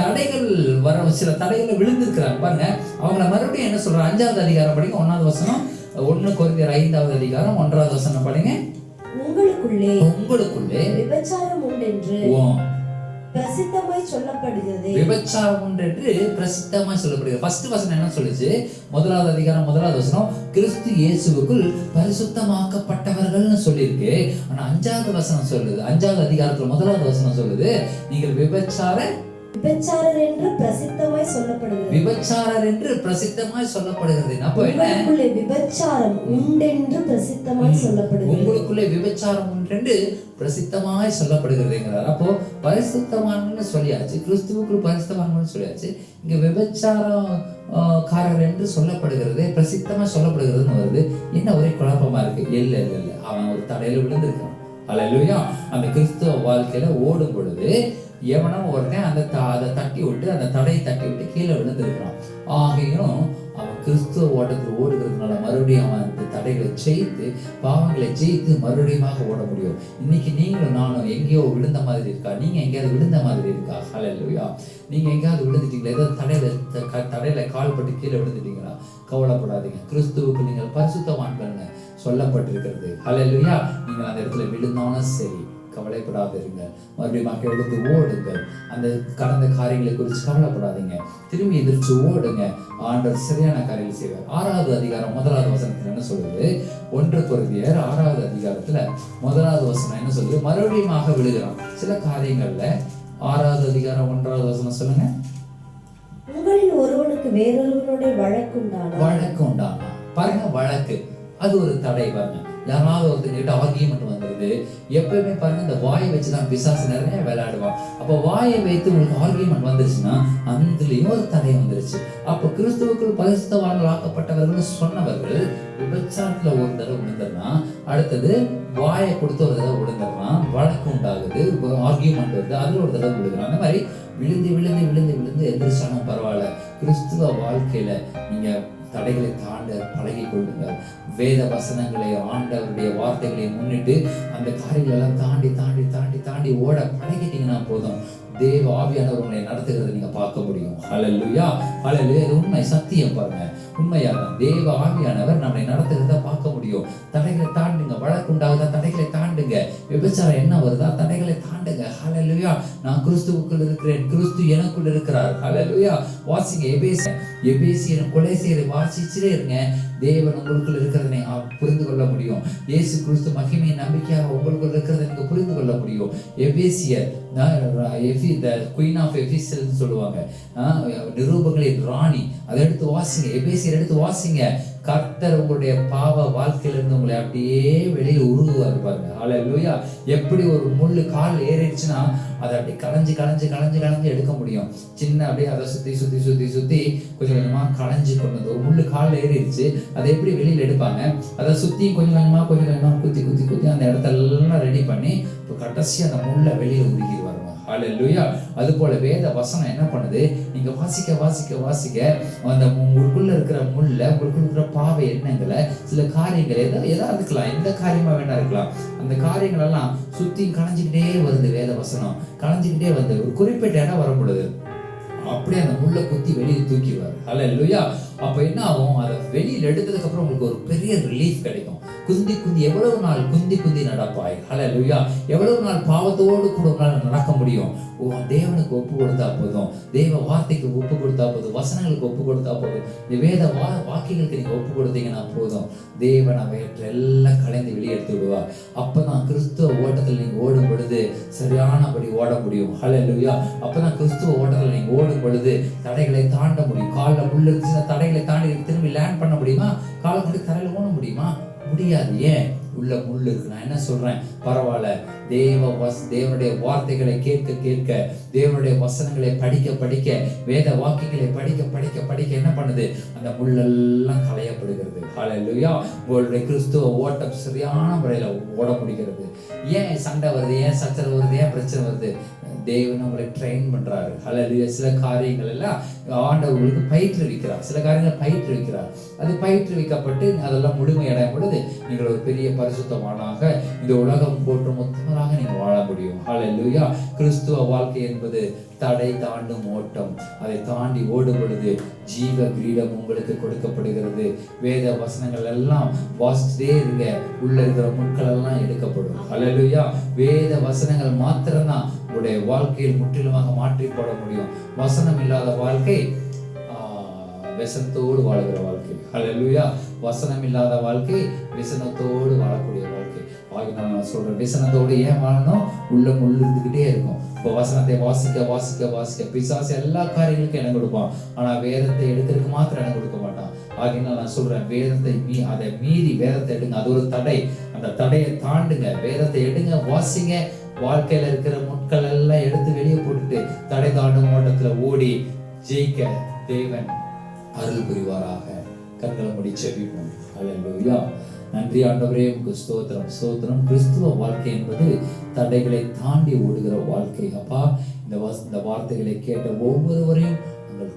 தடைகள் வர, சில தடைகளை விழுந்திருக்கிறாங்க பாருங்க. அவங்கள மறுபடியும் என்ன சொல்ற? 5வது அதிகாரம் படிங்க, 1வது வசனம். 1 கொரிந்தியர் 5வது அதிகாரம் 1வது வசனம் படிங்க. உங்களுக்குள்ளே விபச்சாரம் உண்டென்று பிரசித்தமாய் சொல்லப்படுகிறது. விபச்சாரம் உண்டென்று பிரசித்தமாய் சொல்லப்படுகிறது. ஃபர்ஸ்ட் வசனம் என்ன சொல்லுச்சு? 1வது அதிகாரம் 1வது வசனம் கிறிஸ்து இயேசுவுக்குள் பரிசுத்தமாக்கப்பட்டவர்கள்னு சொல்லியிருக்கு. ஆனா 5வது வசனம் சொல்லுது, 5வது அதிகாரத்துல 1வது வசனம் சொல்லுது, நீங்கள் விபச்சாரர் என்று பிரசித்தமாய் சொல்லப்படுகிறது. விபச்சாரர் என்று பிரசித்தமாய் சொல்லப்படுகிறது. அப்போ என்ன? உங்களுக்குள்ளே விபச்சாரம் உண்டென்று பிரசித்தமாய் சொல்லப்படுகிறது. உங்களுக்குள்ளே விபச்சாரம் உண்டென்று பிரசித்தமாய் சொல்லப்படுகிறதுங்கிறார். அப்போ பரிசுத்தவான்கள்னு சொல்லியாச்சு, கிறிஸ்துவுக்குள் பரிசுத்தவான்கள்னு சொல்லியாச்சு. இங்க விபச்சாரம் காரர் என்று சொல்லப்படுகிறது, பிரசித்தமா சொல்லப்படுகிறதுன்னு வருது. என்ன ஒரே குழப்பமா இருக்கு? இல்ல இல்ல இல்ல, அவன் ஒரு தடையில விழுந்திருக்கான். ஹல்லேலூயா. அந்த கிறிஸ்துவ வாழ்க்கையில ஓடும் பொழுது எவனோ உடனே அதை தட்டி விட்டு, அந்த தடையை தட்டி விட்டு கீழே விழுந்திருக்கிறான். ஆகையும் அவன் கிறிஸ்துவ ஓட்டத்தில் ஓடுகிறதுனால மறுபடியும் அவன் அந்த தடைகளை ஜெயித்து, பாவங்களை ஜெயித்து மறுபடியும் ஓட முடியும். இன்னைக்கு நீங்களும் நானும் எங்கேயோ விழுந்த மாதிரி இருக்கா? நீங்க எங்கேயாவது விழுந்த மாதிரி இருக்கா? ஹல்லேலூயா. நீங்க எங்கேயாவது விழுந்துட்டீங்களா? ஏதாவது தடையில கால் பட்டு கீழே விழுந்துட்டீங்களா? கவலைப்படாதீங்க, கிறிஸ்துவுக்கு நீங்கள் பரிசுத்தவான்கள்னு சொல்லப்பட்டிருக்கிறது. ஹல்லேலூயா. நீங்கள் அந்த இடத்துல விழுந்தாலும் சரி, கவலைப்படாதீங்க, மறுபடியும் எழுந்து ஓடுங்கள். அந்த கடந்த காரியங்களை குறித்து கவலைப்படாதீங்க, திரும்பி எதிர்த்து ஓடுங்க. ஆண்டவர் சரியான காரியங்களை செய்வார். 6வது அதிகாரம் 1வது வசனத்துல என்ன சொல்லுது? 1 கொரிந்தியர் 6வது அதிகாரத்துல 1வது வசனம் என்ன சொல்லுது? மறுபடியும் விழுகிறான் சில காரியங்கள்ல. 6வது அதிகாரம் 1வது வசனம் சொல்லுங்க. உங்களில் ஒருவனுக்கு வேறொருவனுடைய வழக்கு உண்டானா பாருங்க, வழக்கு அது ஒரு தடை. பாருங்க, யாராவது ஒருத்தங்கிட்ட ஆர்கியூமெண்ட் வந்துருது. எப்பவுமே பாருங்க, இந்த வாயை வச்சுதான் பிசாசு நிறைய விளையாடுவான். அப்போ வாயை வைத்து உங்களுக்கு ஆர்கியூமெண்ட் வந்துருச்சுன்னா அதுலயும் ஒரு தடை வந்துருச்சு. அப்போ கிறிஸ்துவுக்குள் பரிசுத்தவான்கள் ஆக்கப்பட்டவர்கள் சொன்னவர்கள் விபச்சாரத்துல ஒரு தடவை விழுந்துடலாம், அடுத்தது வாயை கொடுத்து ஒரு தடவை விழுந்துடலாம், வழக்கு உண்டாகுது, ஆர்கியூமெண்ட் வருது, அதுல ஒரு தடவை விழுகிறான். அந்த மாதிரி விழுந்து விழுந்து விழுந்து விழுந்து எந்திரிச்சாலும் பரவாயில்ல. கிறிஸ்துவ வாழ்க்கையில நீங்க தடைகளை தாண்ட பழகி கொள்ளுங்கள். வேத வசனங்களை, ஆண்டவருடைய வார்த்தைகளை முன்னிட்டு அந்த காரியங்கள் எல்லாம் தாண்டி தாண்டி தாண்டி தாண்டி ஓட பழகிட்டீங்கன்னா போதும், தேவ ஆவியானவர் உங்களை நடத்துகிறத நீங்க பார்க்க முடியும். ஹல்லேலூயா. ஹல்லேலூயா. இது உண்மை, சத்தியம். பாருங்க, உண்மையாக தேவ ஆவியானவர் நம்மை நடத்துகிறத பார்க்க முடியும். தடைகளை தாண்டுங்க. வழக்கு உண்டாகுதா? தடைகளை தாண்டுங்க. விபச்சாரம் என்ன வருதா? தடைகளை தாண்டுங்க. ஹல்லேலூயா. நான் கிறிஸ்துவுக்குள் இருக்கிறேன், கிறிஸ்து எனக்குள் இருக்கிறார். ஹல்லேலூயா. வாசிங்க எபேசியர் கொலோசியரை வாசிச்சுட்டே இருங்க. தேவன் உங்களுக்குள் இருக்கிறதை புரிந்து கொள்ள முடியும். இயேசு கிறிஸ்து மகிமை நம்பிக்கையாக உங்களுக்குள் இருக்கிறத நீங்க புரிந்து கொள்ள முடியும். எபேசியர் the queen of Ephesus சொல்லுவாங்க, நிரூபங்களின் ராணி. அதை எடுத்து வாசிங்க, எபேசியர் எடுத்து வாசிங்க. கர்த்தர் உங்களுடைய பாவ வாழ்க்கையிலிருந்து உங்களை அப்படியே வெளியே உருவாரு பாருங்க. ஹல்லேலூயா. எப்படி ஒரு முள்ளு கால் ஏறிடுச்சுன்னா அதை அப்படி களைஞ்சு களைஞ்சு களைஞ்சு களைஞ்சு எடுக்க முடியும். சின்ன அப்படியே அதை சுத்தி சுத்தி சுத்தி சுத்தி கொஞ்சம் கொஞ்சமா களைஞ்சு கொண்டு ஒரு முள்ளு கால் ஏறிடுச்சு, அதை எப்படி வெளியில எடுப்பாங்க? அதை சுத்தி கொஞ்சம் கொஞ்சமா குத்தி குத்தி குத்தி அந்த இடத்தெல்லாம் ரெடி பண்ணி இப்போ கடைசி அந்த முள்ளை வெளியில உருகிடுவாருங்க. ஹல்லேலூயா. அது போல வேத வசனம் என்ன பண்ணுது, நீங்க வாசிக்க வாசிக்க வாசிக்க அந்த உங்களுக்குள்ள இருக்கிற முள்ள, உங்களுக்குள்ள இருக்கிற பாவை எண்ணங்களை, சில காரியங்கள் எதா இருக்கலாம், எந்த காரியமா வேணா இருக்கலாம், அந்த காரியங்கள் எல்லாம் சுத்தி களைஞ்சிக்கிட்டே வருது. வேத வசனம் களைஞ்சிக்கிட்டே வந்து ஒரு குறிப்பிட்ட இடம் வரும் பொழுது அப்படியே அந்த முள்ள குத்தி வெளியே தூக்கிடுவார். ஹல்லேலூயா. அப்ப என்ன ஆகும், அதை வெளியில் எடுத்ததுக்கு அப்புறம் உங்களுக்கு ஒரு பெரிய ரிலீஃப் கிடைக்கும். குந்தி குந்தி எவ்வளவு நாள் குந்தி குந்தி நடப்பாய். ஹல்லேலூயா. எவ்வளவு நாள் பாவத்தோடு கூட உங்களால் நடக்க முடியும். தேவனுக்கு ஒப்பு கொடுத்தா போதும், தேவ வார்த்தைக்கு ஒப்பு கொடுத்தா போதும், வசனங்களுக்கு ஒப்பு கொடுத்தா போதும், இந்த வேத வாக்கியங்களுக்கு நீங்க ஒப்பு கொடுத்தீங்கன்னா போதும், தேவன் அவையற்ற எல்லாம் கலைந்து வெளியெடுத்து விடுவார். அப்பதான் கிறிஸ்துவ ஓட்டத்தில் நீங்க ஓடும் பொழுது சரியானபடி ஓட முடியும். ஹல்லேலூயா. அப்பதான் கிறிஸ்துவ ஓட்டத்தில் நீங்க ஓடும் பொழுது தடைகளை தாண்ட முடியும். காலில் முள் இருந்துச்சுன்னா தடைகளை தாண்டி திரும்பி லேண்ட் பண்ண முடியுமா? காலை கொண்டு தரையில ஓட முடியுமா? முடியாது. ஏன்? உள்ள முள் இருக்கு. நான் என்ன சொல்றேன், பரவாயில்ல, தேவனுடைய வார்த்தைகளை கேட்க கேட்க, தேவனுடைய வசனங்களை படிக்க படிக்க, வேத வாக்கியங்களை படிக்க படிக்க படிக்க என்ன பண்ணுது, அந்த முள்ளெல்லாம் களையப்படுகிறது. ஹல்லேலூயா. உங்களுடைய கிறிஸ்துவ ஓட்டம் சரியான முறையில ஓட முடிகிறது. ஏன் சண்டை வருது, ஏன் சச்சரவு வருது, ஏன் பிரச்சனை வருது? தேவன் உங்களை ட்ரெயின் பண்றாரு. ஹல்லேலூயா. சில காரியங்கள் எல்லாம் ஆண்டவர்களுக்கு பயிற்றுவிக்கிறார், சில காரியங்கள் பயிற்றுவிக்கிறார். அது பயிற்றுவிக்கப்பட்டு அதெல்லாம் முழுமையடையும் பொழுது நீங்கள் ஒரு பெரிய பரிசுத்தமானாக இந்த உலகம் போற்றும் உத்தமராக நீங்க வாழ முடியும். ஹல்லேலூயா. கிறிஸ்துவ வாழ்க்கை என்பது தடை தாண்டும் ஓட்டம். அதை தாண்டி ஓடும் பொழுது ஜீவ கிரீடம் உங்களுக்கு கொடுக்கப்படுகிறது. வேத வசனங்கள் எல்லாம் வாசிச்சுட்டே இருங்க, உள்ள இருக்கிற முட்கள் எல்லாம் எடுக்கப்படும். ஹல்லேலூயா. வேத வசனங்கள் மாத்திரம்தான் உங்களுடைய வாழ்க்கையில் முற்றிலுமாக மாற்றி போட முடியும். வசனம் இல்லாத வாழ்க்கை விசனத்தோடு வாழுகிற வாழ்க்கை. ஹல்லேலூயா. வசனம் இல்லாத வாழ்க்கை விசனத்தோடு வாழக்கூடிய வாழ்க்கை. நான் சொல்றேன், விசனத்தோடு ஏன் வாழணும்? உள்ள முள் இருந்துகிட்டே இருக்கும். இப்போ வசனத்தை வாசிக்க வாசிக்க வாசிக்க பிசாசு எல்லா காரியங்களுக்கும் இடம் கொடுப்பான், ஆனா வேதத்தை எடுக்கிறதுக்கு மாத்திரம் இடம் கொடுக்க மாட்டான். ஆகினால் நான் சொல்றேன், வேதத்தை அதை மீறி வேதத்தை எடுங்க. அது ஒரு தடை, அந்த தடையை தாண்டுங்க, வேதத்தை எடுங்க, வாசிங்க. வாழ்க்கையில இருக்கிற முட்கள் எல்லாம் எடுத்து வெளியே போட்டுட்டு தடை தாண்டும் ஓட்டத்துல ஓடி ஜெயிக்க தேவன் அருள் புரிவாராக. கண்களை மூடி ஜெபிப்போம். ஹல்லேலூயா. நன்றி ஆண்டவரே, உங்க ஸ்தோத்திரம் ஸ்தோத்திரம். கிறிஸ்துவ வாழ்க்கை என்பது தடைகளை தாண்டி ஓடுகிற வாழ்க்கை. அப்பா, இந்த வார்த்தைகளை கேட்ட ஒவ்வொருவரையும்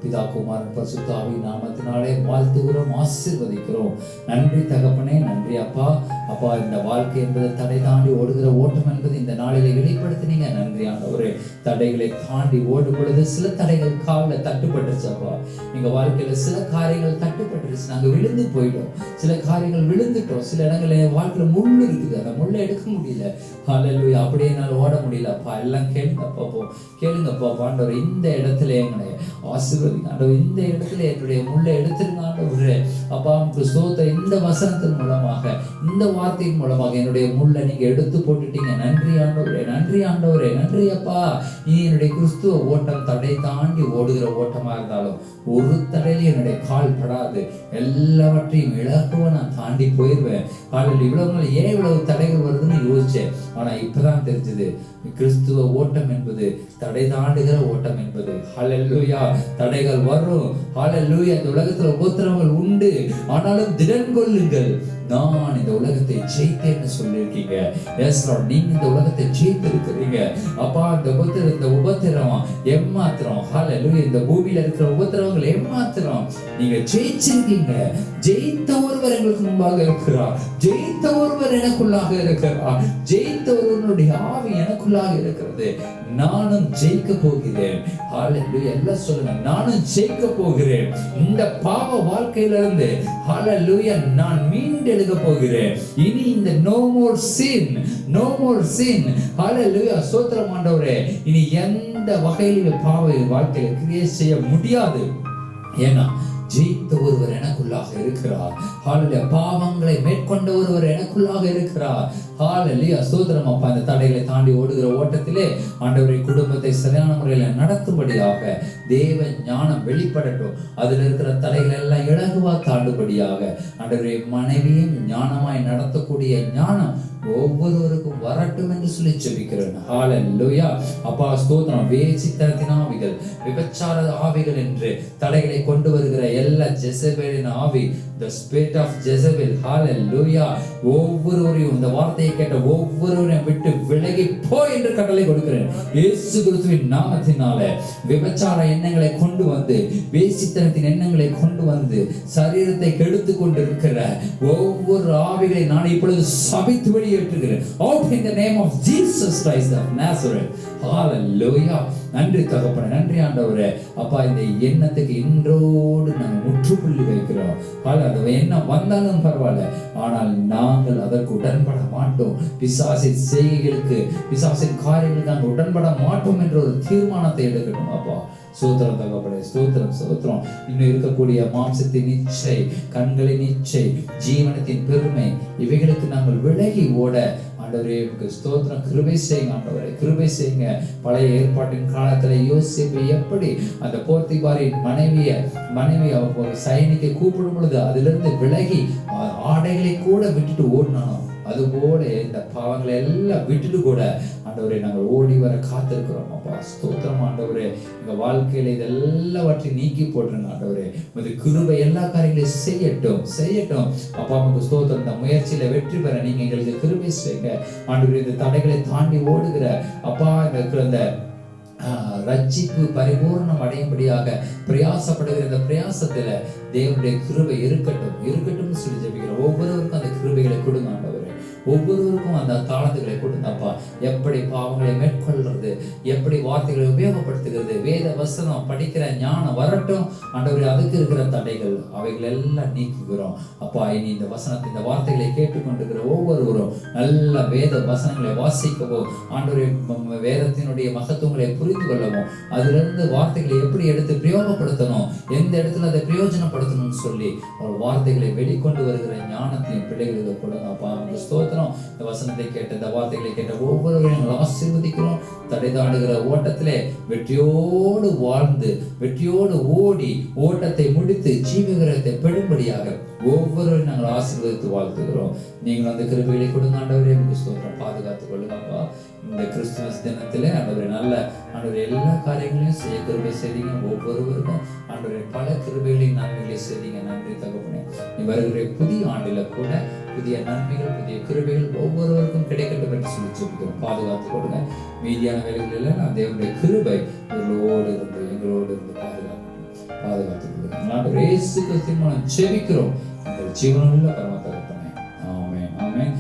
பிதா குமாரன் பரிசுத்த ஆவியின் நாமத்தினாலே வாழ்த்துகிறோம், ஆசீர்வதிக்கிறோம். நன்றி தகப்பனே, நன்றி அப்பா. அப்பா, இந்த வாழ்க்கை என்பது தடை தாண்டி ஓடுகிற ஓட்டம் என்பது இந்த நாளிலே வெளிப்படுத்தினீங்க. நன்றி ஆண்டவரே. தடைகளை தாண்டி ஓடும் பொழுது சில தடைகள் காலில் தட்டுப்பட்டுருச்சு. அப்பா, எங்க வாழ்க்கையில சில காரியங்கள் தட்டுப்பட்டுருச்சு, நாங்க விழுந்து போயிட்டோம். சில காரியங்கள் விழுந்துட்டோம். சில இடங்களில் வாழ்க்கையில முள் இருக்குது, அந்த முள்ளை எடுக்க முடியல. ஹல்லேலூயா. அப்படியே என்னால் ஓட முடியல. அப்பா, எல்லாம் கேளுங்கப்பா, கேளுங்கப்பா. ஆண்டவரே, இந்த இடத்துல எங்களை ஆசீர்வதிங்க ஆண்டவரே. இந்த இடத்துல என்னுடைய முள்ளை எடுத்துருங்க ஆண்டவரே. அப்பா, உங்களுக்கு ஸ்தோத்திரம். இந்த வசனத்தின் மூலமாக, இந்த வார்த்தையின் மூலமாக என்னுடைய முள்ளை நீங்க எடுத்து போட்டுட்டீங்க. நன்றி ஆண்டவரே, நன்றி ஆண்டவரே, நன்றி அப்பா. நீ என்னுடைய கிறிஸ்துவ ஓட்டம் தடை தாண்டி ஓடுகிற ஓட்டமா இருந்தாலும் ஒரு தடையில என்னுடைய கால் படாது. எல்லாவற்றையும் இலகுவ நான் தாண்டி போயிடுவேன். காலையில் இவ்வளவு நாள் ஏன் இவ்வளவு தடைகள் வருதுன்னு யோசிச்சேன். ஆனா இப்பதான் தெரிஞ்சது, கிறிஸ்துவ ஓட்டம் என்பது தடை தாண்டுகிற ஓட்டம் என்பது. ஹல்லேலூயா. தடைகள் வரும். ஹல்லேலூயா. இந்த உலகத்துல உபத்திரவங்கள் உண்டு, ஆனாலும் திடன் கொள்ளுங்கள், நான் இந்த உலகத்தை ஜெயித்தேன்னு சொல்லியிருக்கீங்க. எஸ் லார்ட், நீங்க இந்த உலகத்தை ஜெயித்திருக்கிறீங்க. அப்பா, இந்த உபத்திரவம் ஏமாத்திரம், ஹல்லேலூயா, இந்த பூமியில இருக்கிற உபத்திரவங்கள் ஏமாத்திரம், நீங்க ஜெயிச்சிருக்கீங்க. ஜெயித்த ஒருவர் எங்களுக்கு முன்பாக இருக்கிறார். ஜெயித்த ஒருவர் எனக்குள்ளாக இருக்கிறார். ஜெயித்த ஒருவனுடைய ஆவி எனக்குள்ளாக இருக்கிறது. நானும் ஜெயிக்க போகிறேன். ஹல்லேலூயா. எல்லாம் சொல்லுங்க, நானும் ஜெயிக்க போகிறேன். இந்த பாவ வாழ்க்கையில இருந்து ஹல்லேலூயா நான் மீண்டெழுக போகிறேன். இனி இந்த no more sin, no more sin. ஹல்லேலூயா. ஸ்தோத்திரம் ஆண்டவரே. இனி எந்த வகையில பாவ வாழ்க்கையில கிரியேட் செய்ய முடியாது. ஏன்னா ஜெயித்த ஒருவர் எனக்குள்ளாக இருக்கிறார். ஹல்லேலூயா. பாவங்களை மேற்கொண்ட ஒருவர் எனக்குள்ளாக இருக்கிறார். ஹல்லேலூயா. ஸ்தோத்திரம் அப்பா. இந்த தடைகளை தாண்டி ஓடுகிற ஓட்டத்திலே ஆண்டவரே, குடும்பத்தை சரியான முறையில நடத்தும்படியாக தேவ ஞானம் வெளிப்படட்டும். அதுல இருக்கிற தடைகள் எல்லாம் இலகுவா தாண்டுபடியாக ஆண்டவரே, மனைவியும் ஞானமாய் நடத்தக்கூடிய ஞானம் ஒவ்வொருவருக்கும் வரட்டும் என்று சொல்லி ஜெபிக்கிறேன். ஹல்லேலூயா. அப்பா, ஸ்தோத்திரம். வேசித்தனத்தின் ஆவிகள், விபச்சார ஆவிகள் என்று தடைகளை கொண்டு வருகிற எல்லா ஜெசபேலின் ஆவி, the spirit of Jezebel, hallelujah, ஒவ்வொருவரையும் இந்த வார்த்தையை கேட்ட ஒவ்வொருவரையும் விட்டு விலகி போ என்று கட்டளை கொடுக்கிறேன் இயேசு கிறிஸ்துவின் நாமத்தினால. விபச்சார எண்ணங்களை கொண்டு வந்து, வேசித்தனத்தின் எண்ணங்களை கொண்டு வந்து சரீரத்தை கெடுத்து கொண்டிருக்கிற ஒவ்வொரு ஆவிகளை நான் இப்பொழுது சபித்து வெளியேற்றுகிறேன். Out in the name of Jesus Christ of Nazareth. Hallelujah. நன்றி தகப்பனே, நன்றி ஆண்டவரே. அப்பா, இந்த எண்ணத்துக்கு இன்றோடு நாங்கள் முற்றுப்புள்ளி வைக்கிறோம். அந்த எண்ணம் வந்தாலும் பரவாயில்ல, ஆனால் நாங்கள் அதற்கு உடன்பட மாட்டோம். பிசாசின் செய்கைகளுக்கு, பிசாசின் காரியங்களுக்கு நாங்கள் உடன்பட மாட்டோம் என்ற ஒரு தீர்மானத்தை எடுக்கணும். அப்பா ஸ்தோத்திரம் தகப்பனே, ஸ்தோத்திரம் ஸ்தோத்திரம். இன்னும் இருக்கக்கூடிய மாம்சத்தின் இச்சை, கண்களின் இச்சை, ஜீவனத்தின் பெருமை, இவைகளுக்கு நாங்கள் விலகி ஓட ஆண்டவரே ஸ்தோத்திரம். கிருபை செய்யுங்க ஆண்டவரே, கிருபை செய்யுங்க. பழைய ஏற்பாட்டின் காலத்துல யோசேப்பு எப்படி அந்த போர்த்திபாரின் மனைவி சைனிக்கு கூப்பிடும் பொழுது அதிலிருந்து விலகி ஆடைகளை கூட விட்டுட்டு ஓடினானோ, அதுபோல இந்த பாவங்களை எல்லாம் விட்டுட்டு கூட ஆண்டவரே நாங்கள் ஓடி வர காத்திருக்கிறோம். அப்பா ஸ்தோத்திரம் ஆண்டவரே. எங்க வாழ்க்கையில இதெல்லாவற்றையும் நீக்கி போட்டுருங்க ஆண்டவரே. இது கிருபை எல்லா காரியங்களையும் செய்யட்டும். அப்பா நமக்கு ஸ்தோத்திரம். இந்த முயற்சியில வெற்றி பெற நீங்க எங்களுக்கு கிருபை செய்யுங்க ஆண்டவரே. இந்த தடைகளை தாண்டி ஓடுகிற அப்பா இந்த ரட்சிப்பு பரிபூர்ணம் அடையும்படியாக பிரயாசப்படுகிற இந்த பிரயாசத்துல தேவனுடைய கிருபை இருக்கட்டும் சொல்லி ஜெபிக்கிற ஒவ்வொருவருக்கும் அந்த கிருபைகளை கொடுங்க ஆண்டவரே. ஒவ்வொருவருக்கும் அந்த தாளத்துகளை கொடுங்கப்பா. எப்படி பாவங்களை மேற்கொள்றது, எப்படி வார்த்தைகளை உபயோகப்படுத்துகிறது, வேத வசனம் படிக்கிற ஞானம் வரட்டும் ஆண்டவரே. அதுக்கு இருக்கிற தடைகள் அவைகள் எல்லாம் நீக்குகிறோம் அப்பா. இனி இந்த வசனத்தை, இந்த வார்த்தைகளை கேட்டுக்கொண்டிருக்கிற ஒவ்வொருவரும் நல்ல வேத வசனங்களை வாசிக்கவும் ஆண்டவரே, வேதத்தினுடைய மகத்துவங்களை புரிந்து கொள்ளவும், அதுல இருந்து வார்த்தைகளை எப்படி எடுத்து பிரயோகப்படுத்தணும், எந்த இடத்துல அதை பிரயோஜனப்படுத்தணும்னு சொல்லி அவர் வார்த்தைகளை வெளிக்கொண்டு வருகிற ஞானத்தையும் பிள்ளைகளுக்கு கொடுங்க அப்பா. ஸ்தோத்திரம். இந்த வசனத்தை கேட்ட, இந்த வார்த்தைகளை கேட்ட ஒவ்வொருவரையும் ஆசீர்வதிக்கிறோம். தடைதாடுகிற ஓட்டத்திலே வெற்றியோடு வாழ்ந்து, வெற்றியோடு ஓடி, ஓட்டத்தை முடித்து ஜீவகிரகத்தை பெறும்படியாக ஒவ்வொருவரையும் நாங்கள் ஆசீர்வதித்து வாழ்த்துகிறோம். நீங்கள் அந்த கிருபைகளை கொடுங்க ஆண்டவரே. ஸ்தோத்திரம். பாதுகாத்துக் கொள்ளுங்கப்பா. இந்த கிறிஸ்துமஸ் தினத்திலே ஆண்டவரே நல்ல ஆண்டவரே எல்லா காரியங்களையும் செய்ய கிருபை செய்தீங்க. ஒவ்வொருவருக்கும் ஆண்டவரே பல கிருபைகளையும் நன்மைகளை செய்தீங்க. நன்றி தகப்பனே. நீ வருகிற புதிய ஆண்டில கூட புதிய நன்மைகள், புதிய கிருபைகள் ஒவ்வொருவருக்கும் கிடைக்கட்டும் என்று சொல்லி சொல்லிக்கிறோம். பாதுகாத்துக் கொடுங்க. மீதியான வேலைகளில் நான் தேவனுடைய கிருபை எங்களோடு இருந்து பாதுகாத்துக் கொடுங்க. இயேசு கிறிஸ்துவின் மூலம் ஜெபிக்கிறோம். ஜீவனுள்ள பரம தகப்பனே. ஆமென், ஆமென்.